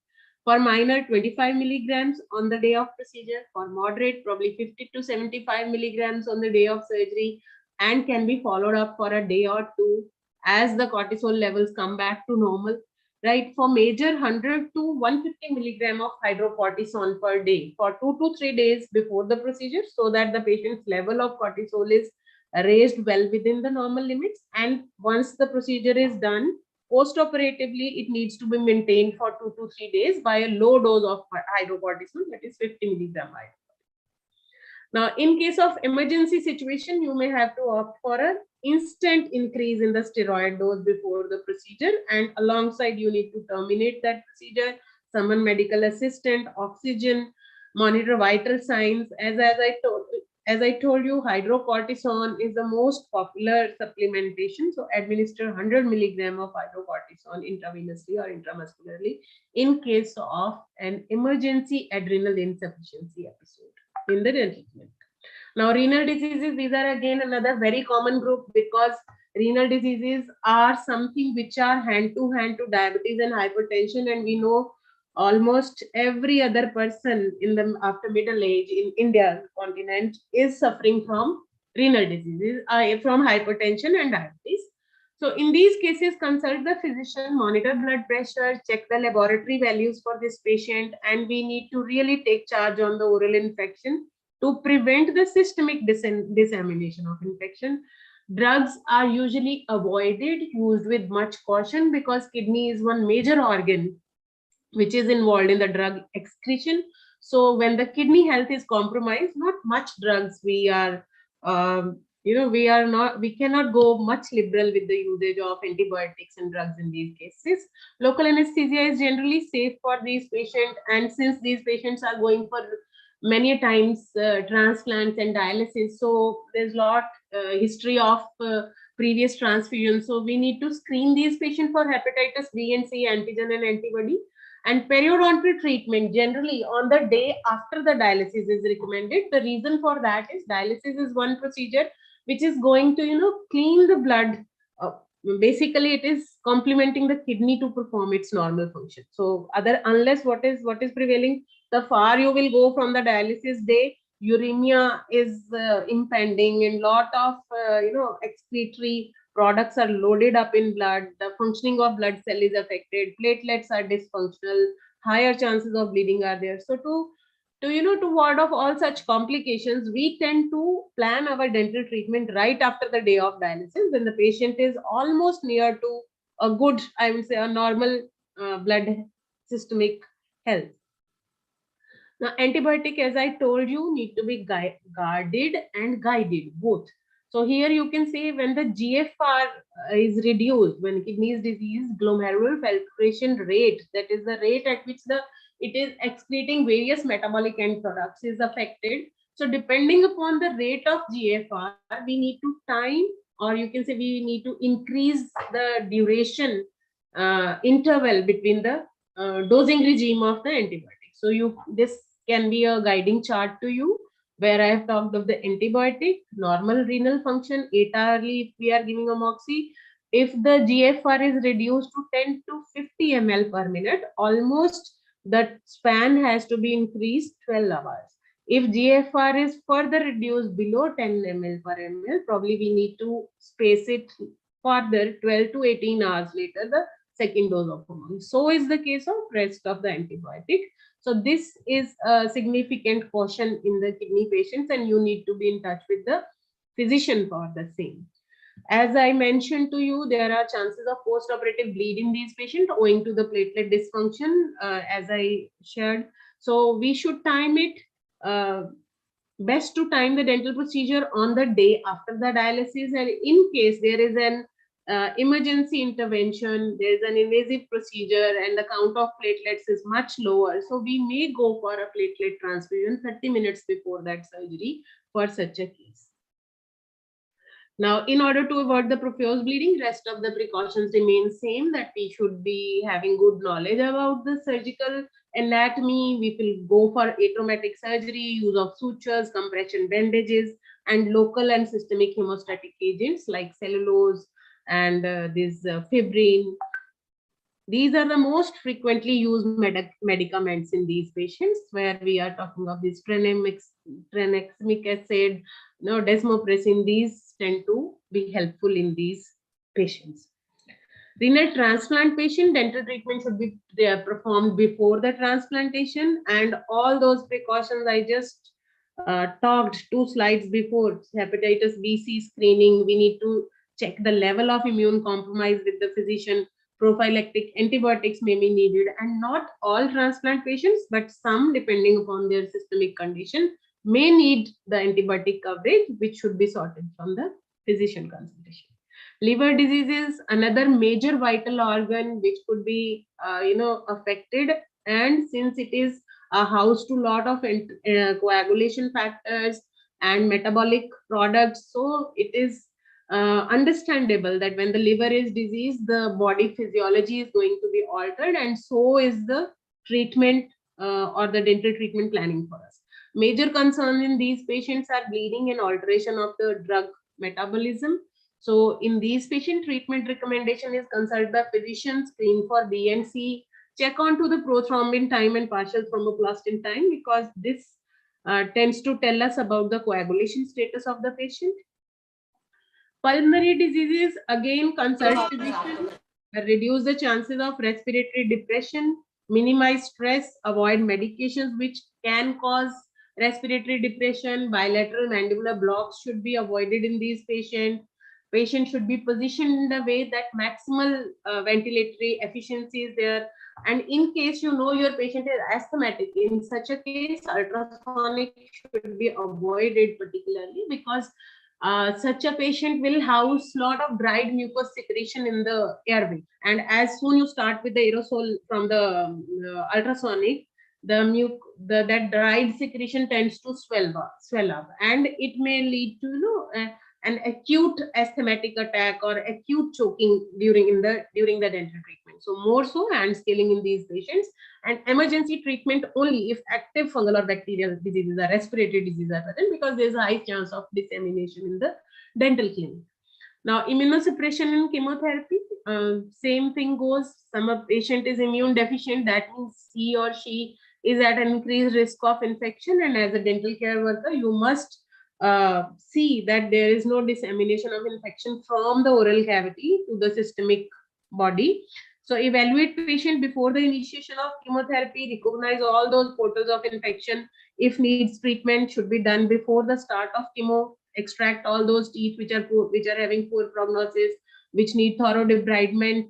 For minor, 25 milligrams on the day of procedure. For moderate, probably 50 to 75 milligrams on the day of surgery, and can be followed up for a day or two as the cortisol levels come back to normal. Right, for major, 100 to 150 milligram of hydrocortisone per day for 2 to 3 days before the procedure, so that the patient's level of cortisol is raised well within the normal limits. And once the procedure is done, post-operatively, it needs to be maintained for 2 to 3 days by a low dose of hydrocortisone, that is 50 milligram hydrocortisone. Now, in case of emergency situation, you may have to opt for an instant increase in the steroid dose before the procedure, and alongside you need to terminate that procedure, summon medical assistant, oxygen, monitor vital signs. As I told you, hydrocortisone is the most popular supplementation. So administer 100 milligram of hydrocortisone intravenously or intramuscularly in case of an emergency adrenal insufficiency episode in the dental clinic. Now, renal diseases, these are again another very common group, because renal diseases are something which are hand to diabetes and hypertension, and we know almost every other person in the after middle age in India continent is suffering from renal diseases, from hypertension and diabetes. So in these cases, consult the physician, monitor blood pressure, check the laboratory values for this patient, and we need to really take charge on the oral infection to prevent the systemic dissemination of infection. Drugs are usually avoided, used with much caution, because kidney is one major organ which is involved in the drug excretion. So when the kidney health is compromised, not much drugs we are we cannot go much liberal with the usage of antibiotics and drugs in these cases. Local anesthesia is generally safe for these patients, and since these patients are going for many times transplants and dialysis, so there's a lot history of previous transfusions, so we need to screen these patients for hepatitis B and C antigen and antibody. And periodontal treatment generally on the day after the dialysis is recommended. The reason for that is dialysis is one procedure which is going to clean the blood. Basically, it is complementing the kidney to perform its normal function. So unless what is prevailing, the far you will go from the dialysis day, uremia is impending, and lot of excretory products are loaded up in blood, the functioning of blood cell is affected, platelets are dysfunctional, higher chances of bleeding are there. So to ward off all such complications, we tend to plan our dental treatment right after the day of dialysis, when the patient is almost near to a good, I would say, a normal blood systemic health. Now, antibiotic, as I told you, need to be guarded and guided, both. So here you can say when the GFR is reduced, when kidney disease, glomerular filtration rate, that is the rate at which it is excreting various metabolic end products, is affected. So depending upon the rate of GFR, we need to time, or you can say we need to increase the duration interval between the dosing regime of the antibiotic. So this can be a guiding chart to you, where I have talked of the antibiotic, normal renal function, 8-hourly if we are giving a moxie. If the GFR is reduced to 10 to 50 ml per minute, almost the span has to be increased 12 hours. If GFR is further reduced below 10 ml per ml, probably we need to space it further 12 to 18 hours later, the second dose of hormone. So is the case of rest of the antibiotic. So this is a significant caution in the kidney patients, and you need to be in touch with the physician for the same. As I mentioned to you, there are chances of post-operative bleed in these patients owing to the platelet dysfunction, as I shared. So we should time it, uh, best to time the dental procedure on the day after the dialysis, and in case there is an emergency intervention, there is an invasive procedure and the count of platelets is much lower, so we may go for a platelet transfusion 30 minutes before that surgery for such a case. Now, in order to avoid the profuse bleeding, rest of the precautions remain same, that we should be having good knowledge about the surgical anatomy. We will go for atraumatic surgery, use of sutures, compression bandages, and local and systemic hemostatic agents like cellulose and fibrin. These are the most frequently used medicaments in these patients, where we are talking of this tranexamic acid, desmopressin. These tend to be helpful in these patients. Renal transplant patient, dental treatment should be performed before the transplantation, and all those precautions I just talked 2 slides before. Hepatitis B, C screening, we need to check the level of immune compromise with the physician. Prophylactic antibiotics may be needed, and not all transplant patients, but some, depending upon their systemic condition, may need the antibiotic coverage, which should be sorted from the physician consultation. Liver diseases, another major vital organ which could be affected, and since it is a house to lot of coagulation factors and metabolic products, so it is understandable that when the liver is diseased, the body physiology is going to be altered, and so is the treatment or the dental treatment planning for us. Major concern in these patients are bleeding and alteration of the drug metabolism. So in these patient, treatment recommendation is consult the physician, screen for B and C, check on to the prothrombin time and partial thromboplastin time, because this tends to tell us about the coagulation status of the patient. Pulmonary diseases, again consult physician, reduce the chances of respiratory depression, minimize stress, avoid medications which can cause respiratory depression. Bilateral mandibular blocks should be avoided in these patients. Patient should be positioned in a way that maximal ventilatory efficiency is there. And in case you know your patient is asthmatic, in such a case, ultrasonic should be avoided particularly, because such a patient will house lot of dried mucus secretion in the airway, and as soon you start with the aerosol from the ultrasonic, that dried secretion tends to swell up, and it may lead to an acute asthmatic attack or acute choking during the dental treatment. So more so hand scaling in these patients, and emergency treatment only if active fungal or bacterial diseases or respiratory diseases are present, because there is a high chance of dissemination in the dental clinic. Now, immunosuppression in chemotherapy, same thing goes. Some patient is immune deficient, that means he or she is at an increased risk of infection, and as a dental care worker, you must see that there is no dissemination of infection from the oral cavity to the systemic body. So evaluate patient before the initiation of chemotherapy, recognize all those portals of infection. If needs treatment, should be done before the start of chemo. Extract all those teeth which are having poor prognosis, which need thorough debridement.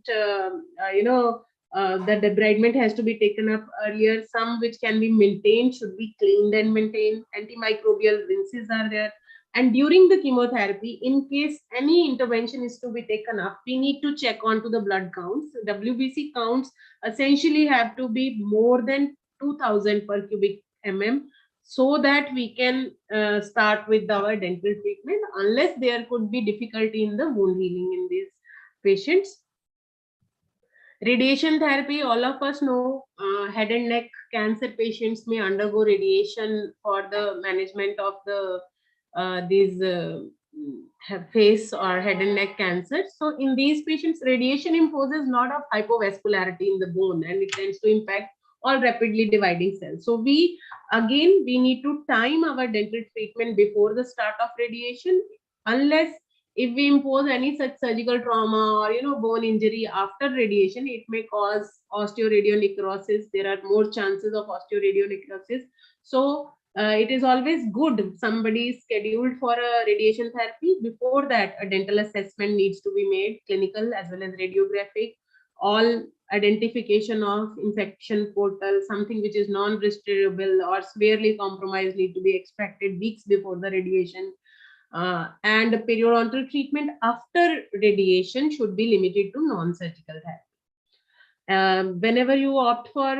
The debridement has to be taken up earlier. Some which can be maintained should be cleaned and maintained. Antimicrobial rinses are there. And during the chemotherapy, in case any intervention is to be taken up, we need to check onto the blood counts. WBC counts essentially have to be more than 2000 per cubic mm, so that we can start with our dental treatment, unless there could be difficulty in the wound healing in these patients. Radiation therapy, all of us know, head and neck cancer patients may undergo radiation for the management of these face or head and neck cancer. So in these patients, radiation imposes a lot of hypovascularity in the bone, and it tends to impact or rapidly dividing cells. So we need to time our dental treatment before the start of radiation, unless if we impose any such surgical trauma or bone injury after radiation, it may cause osteoradionecrosis. There are more chances of osteoradionecrosis. So it is always good if somebody is scheduled for a radiation therapy. Before that, a dental assessment needs to be made, clinical as well as radiographic. All identification of infection portal, something which is non-retrievable or severely compromised, need to be expected weeks before the radiation. And periodontal treatment after radiation should be limited to non-surgical therapy. Whenever you opt for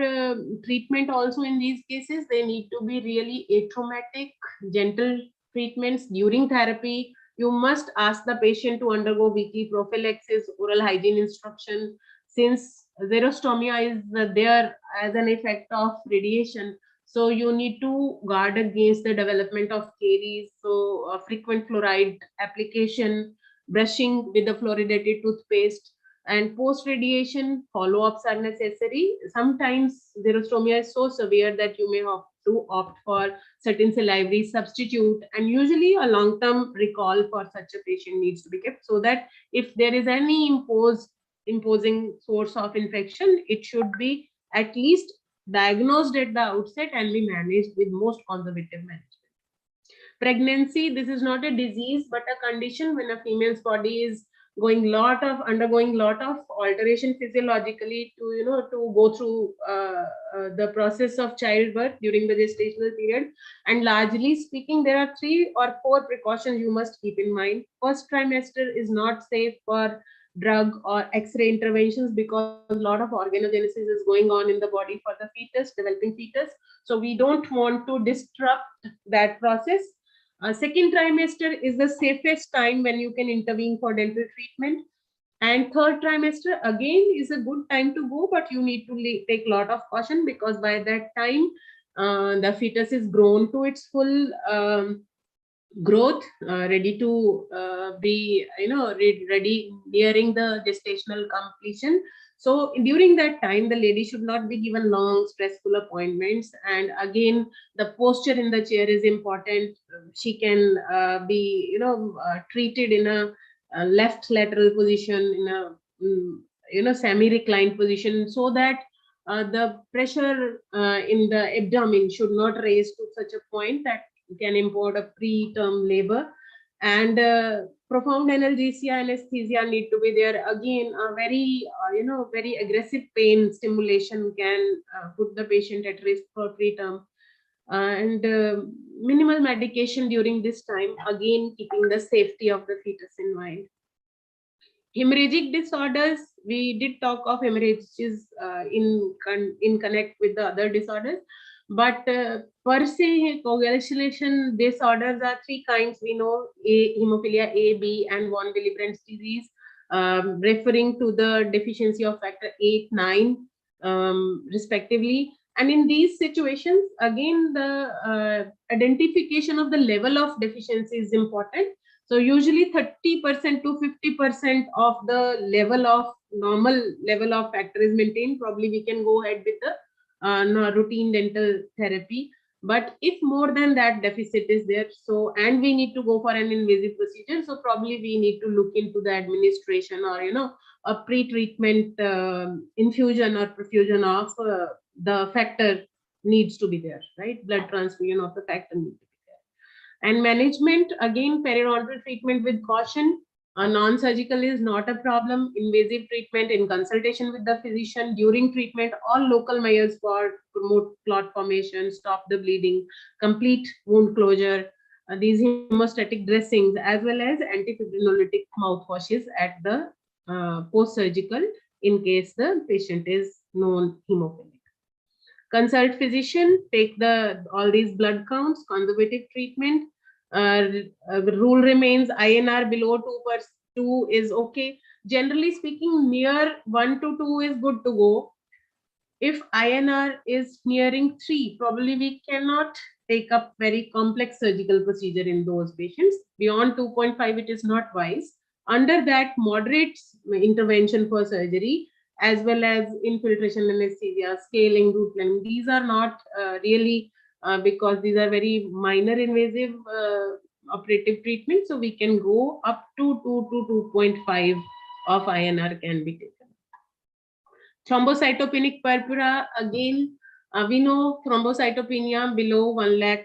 treatment, also in these cases, they need to be really atraumatic, gentle treatments during therapy. You must ask the patient to undergo weekly prophylaxis, oral hygiene instruction, since xerostomia is there as an effect of radiation. So you need to guard against the development of caries. So frequent fluoride application, brushing with the fluoridated toothpaste, and post radiation follow-ups are necessary. Sometimes xerostomia is so severe that you may have to opt for certain salivary substitute, and usually a long-term recall for such a patient needs to be kept, so that if there is any imposing source of infection, it should be at least diagnosed at the outset and be managed with most conservative management. Pregnancy, this is not a disease but a condition when a female's body is undergoing lot of alteration physiologically to to go through the process of childbirth during the gestational period. And largely speaking, there are 3 or 4 precautions you must keep in mind. First trimester is not safe for drug or x-ray interventions, because a lot of organogenesis is going on in the body for the developing fetus. So we don't want to disrupt that process. Second trimester is the safest time when you can intervene for dental treatment. And third trimester again is a good time to go, but you need to take a lot of caution, because by that time the fetus is grown to its full growth, ready to be ready nearing the gestational completion. So during that time, the lady should not be given long stressful appointments. And again, the posture in the chair is important. She can be treated in a left lateral position, in a semi reclined position, so that the pressure in the abdomen should not raise to such a point that can import a preterm labor. And profound analgesia, anesthesia need to be there. Again, a very very aggressive pain stimulation can put the patient at risk for preterm. And minimal medication during this time, again keeping the safety of the fetus in mind. Hemorrhagic disorders, we did talk of hemorrhages in connect with the other disorders, but per se coagulation disorders are 3 kinds. We know hemophilia A, B, and von Willebrand's disease, referring to the deficiency of factor 8, 9, respectively. And in these situations, again, the identification of the level of deficiency is important. So usually 30% to 50% of the normal level of factor is maintained. Probably we can go ahead with the routine dental therapy. But if more than that deficit is there, so, and we need to go for an invasive procedure, so probably we need to look into the administration or a pre-treatment infusion or perfusion of the factor needs to be there, right? Blood transfusion of the factor needs to be there. And management, again, periodontal treatment with caution. Non-surgical is not a problem. Invasive treatment in consultation with the physician during treatment. All local measures for promote clot formation, stop the bleeding, complete wound closure. These hemostatic dressings as well as antifibrinolytic mouthwashes at the post-surgical in case the patient is known hemophilic. Consult physician, take all these blood counts, conservative treatment. The rule remains INR below 2 is okay. Generally speaking, near 1 to 2 is good to go. If INR is nearing 3, probably we cannot take up very complex surgical procedure in those patients. Beyond 2.5, it is not wise. Under that, moderate intervention for surgery, as well as infiltration anesthesia, scaling, root planning. These are not really because these are very minor invasive operative treatment. So we can go up to 2 to 2.5 of INR can be taken. Thrombocytopenic purpura, again, we know thrombocytopenia below 1 lakh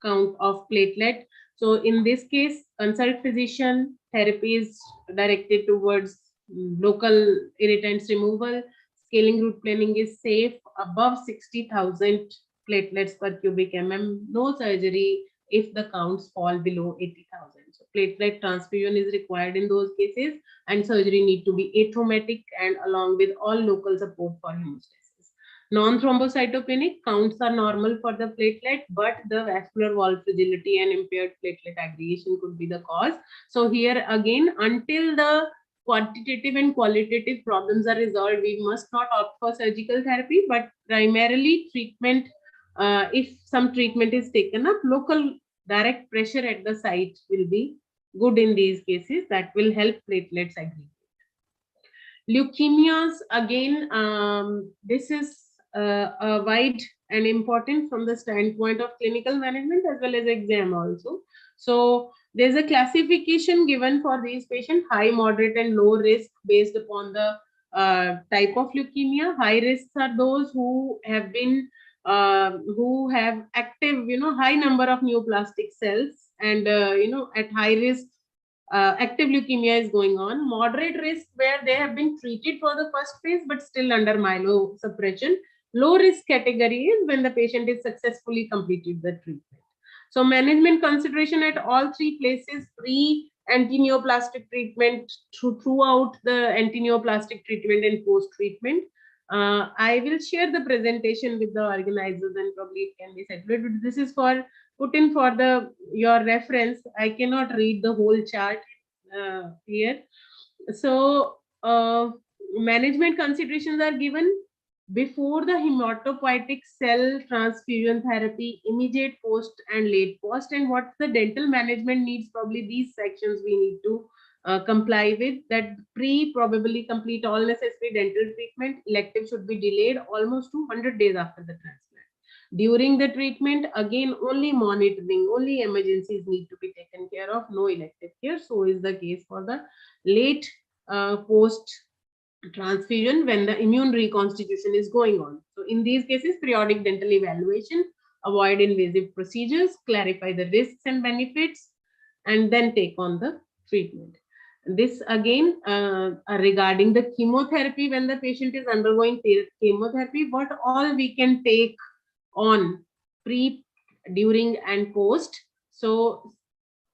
count of platelet. So in this case, consult physician. Therapy is directed towards local irritants removal. Scaling root planning is safe above 60,000 platelets per cubic mm. No surgery if the counts fall below 80,000. So platelet transfusion is required in those cases, and surgery need to be athomatic and along with all local support for hemostasis. Non-thrombocytopenic counts are normal for the platelet, but the vascular wall fragility and impaired platelet aggregation could be the cause. So here again, until the quantitative and qualitative problems are resolved, we must not opt for surgical therapy, but primarily treatment. If some treatment is taken up, local direct pressure at the site will be good in these cases. That will help platelets aggregate. Leukemias, again, this is wide and important from the standpoint of clinical management as well as exam also. So there's a classification given for these patients: high, moderate, and low risk based upon the type of leukemia. High risks are those who have been who have active, high number of neoplastic cells, and at high risk active leukemia is going on. Moderate risk where they have been treated for the first phase but still under myelosuppression. Low risk category is when the patient is successfully completed the treatment. So management consideration at all three places: pre antineoplastic treatment, throughout the antineoplastic treatment, and post treatment. I will share the presentation with the organizers and probably it can be circulated. This is for put in for your reference. I cannot read the whole chart here. So management considerations are given before the hematopoietic cell transfusion therapy, immediate, post, and late post. And what the dental management needs, probably these sections we need to comply with. That pre, probably complete all necessary dental treatment. Elective should be delayed almost 200 days after the transplant. During the treatment, again, only monitoring, only emergencies need to be taken care of, no elective care. So is the case for the late post transfusion when the immune reconstitution is going on. So in these cases, periodic dental evaluation, avoid invasive procedures, clarify the risks and benefits, and then take on the treatment. This again regarding the chemotherapy, when the patient is undergoing chemotherapy, what all we can take on pre, during, and post. So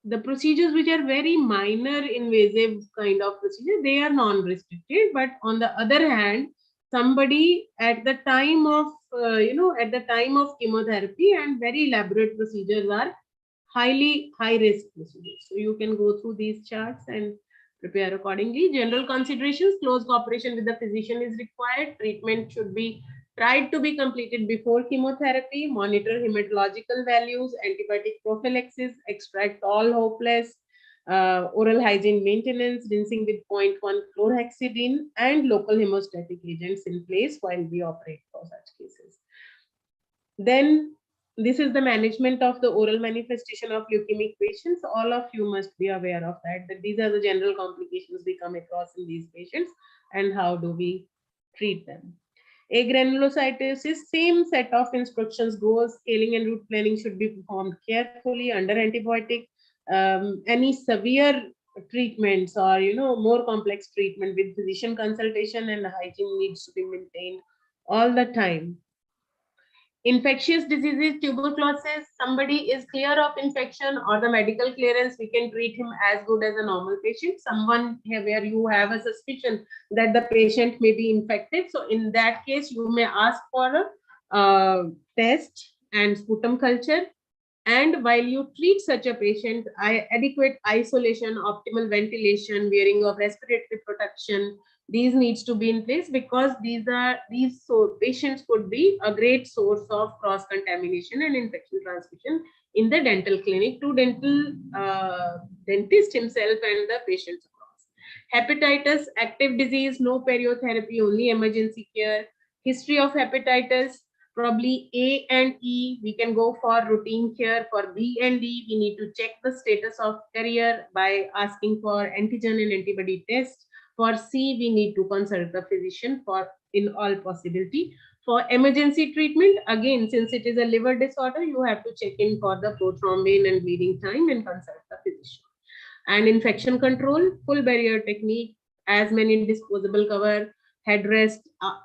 the procedures which are very minor invasive kind of procedure, they are non-restricted. But on the other hand, somebody at the time of at the time of chemotherapy and very elaborate procedures are highly high risk procedures. So you can go through these charts and prepare accordingly. General considerations: close cooperation with the physician is required. Treatment should be tried to be completed before chemotherapy. Monitor hematological values, antibiotic prophylaxis, extract all hopeless, oral hygiene maintenance, rinsing with 0.1 chlorhexidine, and local hemostatic agents in place while we operate for such cases. Then this is the management of the oral manifestation of leukemic patients. All of you must be aware of that these are the general complications we come across in these patients and how do we treat them. Agranulocytosis, same set of instructions goes. Scaling and root planning should be performed carefully under antibiotic. Any severe treatments or more complex treatment with physician consultation and hygiene needs to be maintained all the time. Infectious diseases, tuberculosis, somebody is clear of infection or the medical clearance, we can treat him as good as a normal patient. Someone here where you have a suspicion that the patient may be infected, so in that case you may ask for a test and sputum culture. And while you treat such a patient, adequate isolation, optimal ventilation, wearing of respiratory protection, these needs to be in place, because these patients could be a great source of cross contamination and infection transmission in the dental clinic to dental dentist himself and the patients across. Hepatitis, active disease, no periotherapy, only emergency care. History of hepatitis, probably A and E, we can go for routine care. For B and D, we need to check the status of carrier by asking for antigen and antibody test. For C, we need to consult the physician for in all possibility. For emergency treatment, again, since it is a liver disorder, you have to check in for the prothrombin and bleeding time and consult the physician. And infection control, full barrier technique, as many disposable cover, headrest,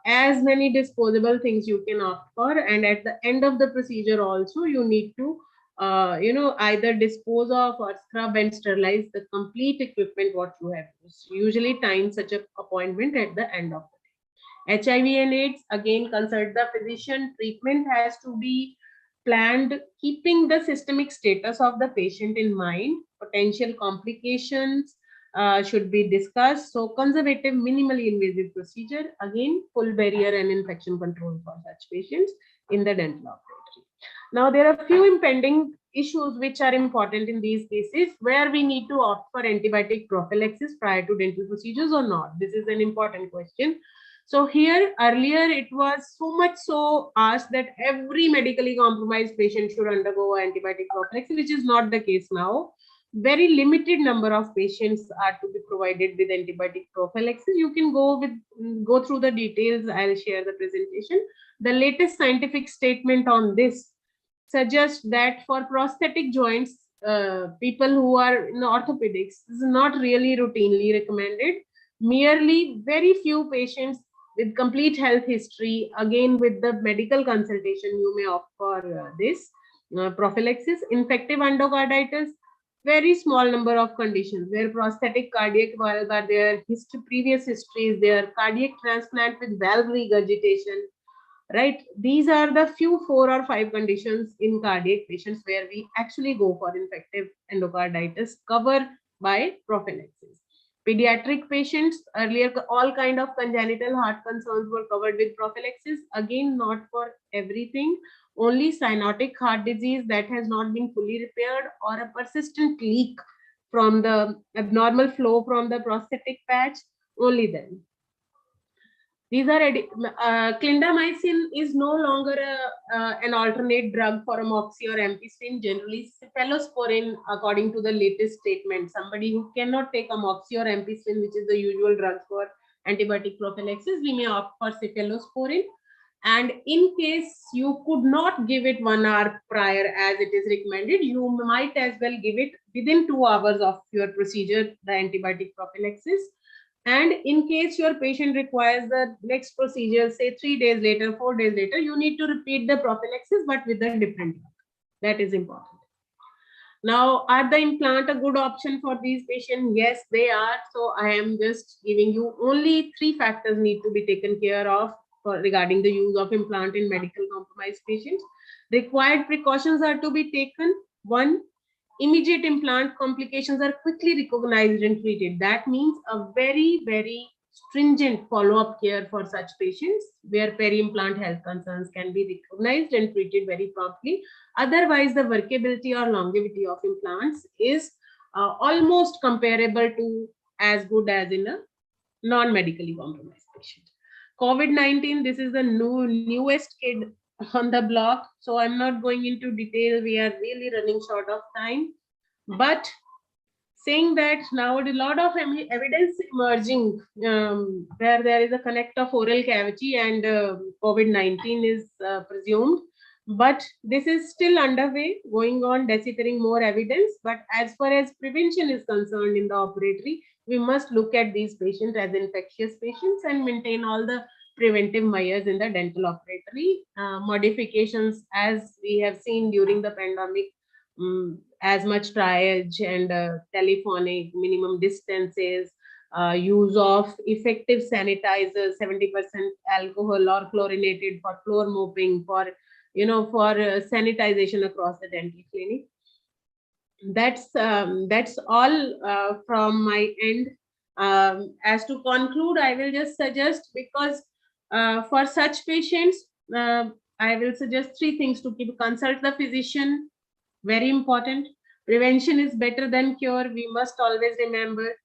as many disposable things you can opt for. And at the end of the procedure also, you need to either dispose of or scrub and sterilize the complete equipment what you have used. Usually time such an appointment at the end of the day. HIV and AIDS, again, consult the physician. Treatment has to be planned keeping the systemic status of the patient in mind. Potential complications should be discussed. So conservative, minimally invasive procedure, again, full barrier and infection control for such patients in the dental operatory. Now, there are few impending issues which are important in these cases where we need to opt for antibiotic prophylaxis prior to dental procedures or not. This is an important question. So here earlier it was so much so asked that every medically compromised patient should undergo antibiotic prophylaxis, which is not the case now. Very limited number of patients are to be provided with antibiotic prophylaxis. You can go through the details. I'll share the presentation. The latest scientific statement on this suggests that for prosthetic joints, people who are in orthopedics, this is not really routinely recommended. Merely very few patients with complete health history, again with the medical consultation, you may opt for this prophylaxis. Infective endocarditis, very small number of conditions where prosthetic cardiac valve are there, previous history is there, cardiac transplant with valve regurgitation, right? These are the few 4 or 5 conditions in cardiac patients where we actually go for infective endocarditis covered by prophylaxis. Pediatric patients, earlier all kind of congenital heart concerns were covered with prophylaxis, again not for everything. Only cyanotic heart disease that has not been fully repaired or a persistent leak from the abnormal flow from the prosthetic patch, only then. These are clindamycin is no longer an alternate drug for amoxicillin or ampicillin. Generally, cephalosporin, according to the latest statement, somebody who cannot take amoxicillin or ampicillin, which is the usual drug for antibiotic prophylaxis, we may opt for cephalosporin. And in case you could not give it 1 hour prior as it is recommended, you might as well give it within 2 hours of your procedure, the antibiotic prophylaxis. And in case your patient requires the next procedure, say 3 days later, 4 days later, you need to repeat the prophylaxis, but with a different drug. That is important. Now, are the implant a good option for these patients? Yes, they are. So I am just giving you only 3 factors need to be taken care of regarding the use of implant in medical compromised patients. Required precautions are to be taken. 1, immediate implant complications are quickly recognized and treated. That means a very, very stringent follow-up care for such patients where peri-implant health concerns can be recognized and treated very promptly. Otherwise, the workability or longevity of implants is almost comparable to as good as in a non-medically compromised patient. COVID-19, this is the newest kid on the block. So I'm not going into detail. We are really running short of time. But saying that now a lot of evidence emerging where there is a connect of oral cavity and COVID-19 is presumed. But this is still underway, going on, deciphering more evidence. But as far as prevention is concerned in the operatory, we must look at these patients as infectious patients and maintain all the preventive measures in the dental operatory. Modifications, as we have seen during the pandemic, as much triage and telephonic minimum distances, use of effective sanitizers, 70% alcohol or chlorinated for floor mopping, for sanitization across the dental clinic. That's all from my end. As to conclude, I will just suggest, because for such patients, I will suggest 3 things to keep: consult the physician, very important. Prevention is better than cure, we must always remember.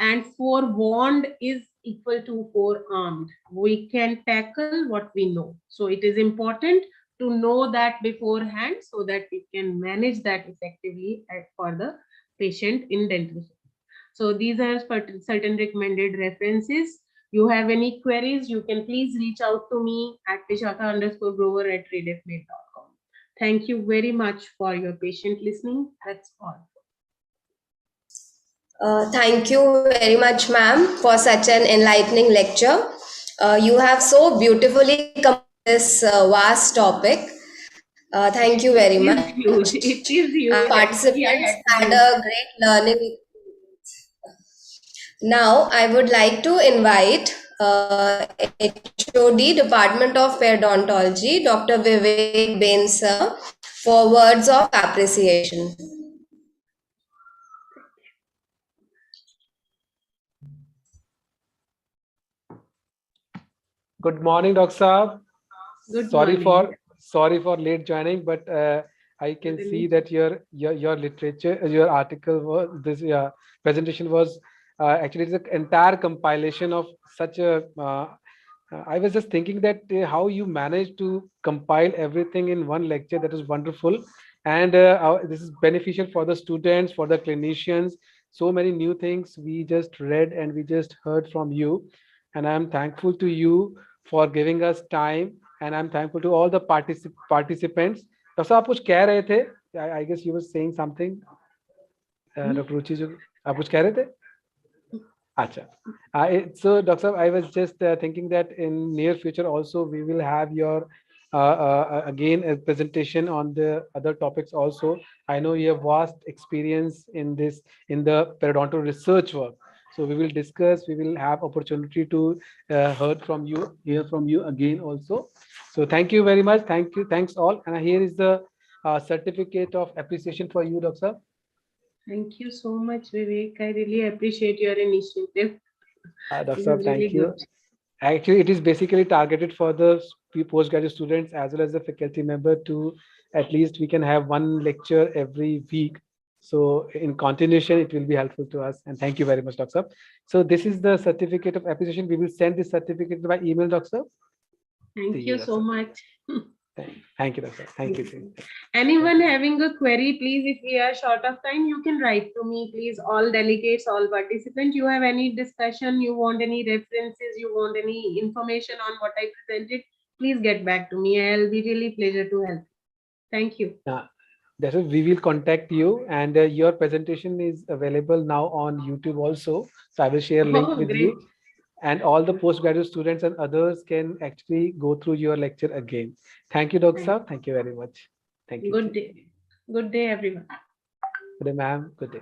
and forewarned is equal to forearmed. We can tackle what we know. So it is important to know that beforehand so that we can manage that effectively for the patient in dental. So these are certain recommended references. You have any queries, you can please reach out to me at vishaka_grover@redefmail.com. Thank you very much for your patient listening. That's all. Thank you very much, ma'am, for such an enlightening lecture. You have so beautifully completed this vast topic. Thank you very It is much. huge. It is Our huge. Actually, I participants had to had do. a great learning. Now, I would like to invite HOD, Department of Periodontology, Dr. Vivek Bain, sir, for words of appreciation. Good morning, Dr. Saab. Good Sorry morning. for late joining, but I can see that your literature, your article was this presentation was actually it's an entire compilation of such a. I was just thinking that how you managed to compile everything in one lecture. That is wonderful, and this is beneficial for the students, for the clinicians. So many new things we just read and we just heard from you, and I am thankful to you for giving us time, and I'm thankful to all the participants. Doctor साहब आप कुछ कह रहे थे? I guess you were saying something. Doctor Ruchi ji आप कुछ कह रहे थे? अच्छा. So Dr. Saab, I was just thinking that in near future also we will have your again a presentation on the other topics also. I know you have vast experience in this in the periodontal research work. So we will discuss. We will have opportunity to hear from you again also. So thank you very much. Thank you. Thanks all. And here is the certificate of appreciation for you, Dr. Saab. Thank you so much, Vivek. I really appreciate your initiative. Dr. This Saab, is thank really you. good. Actually, it is basically targeted for the postgraduate students as well as the faculty member to at least we can have one lecture every week. So in continuation, it will be helpful to us. And thank you very much, Dr. Saab. So this is the certificate of appreciation. We will send this certificate by email, Dr. Saab. Thank you so much. Thank you, Dr. Saab. Thank you. Anyone having a query, please, if we are short of time, you can write to me, please. All delegates, all participants, you have any discussion, you want any references, you want any information on what I presented, please get back to me. I'll be really pleasure to help. Thank you. That's it. We will contact you, and your presentation is available now on YouTube also. So I will share link with Great. you. And all the postgraduate students and others can actually go through your lecture again. Thank you, Dr. Saab. Thank you very much. Thank you. Good day. Good day, everyone. Good day, ma'am. Good day.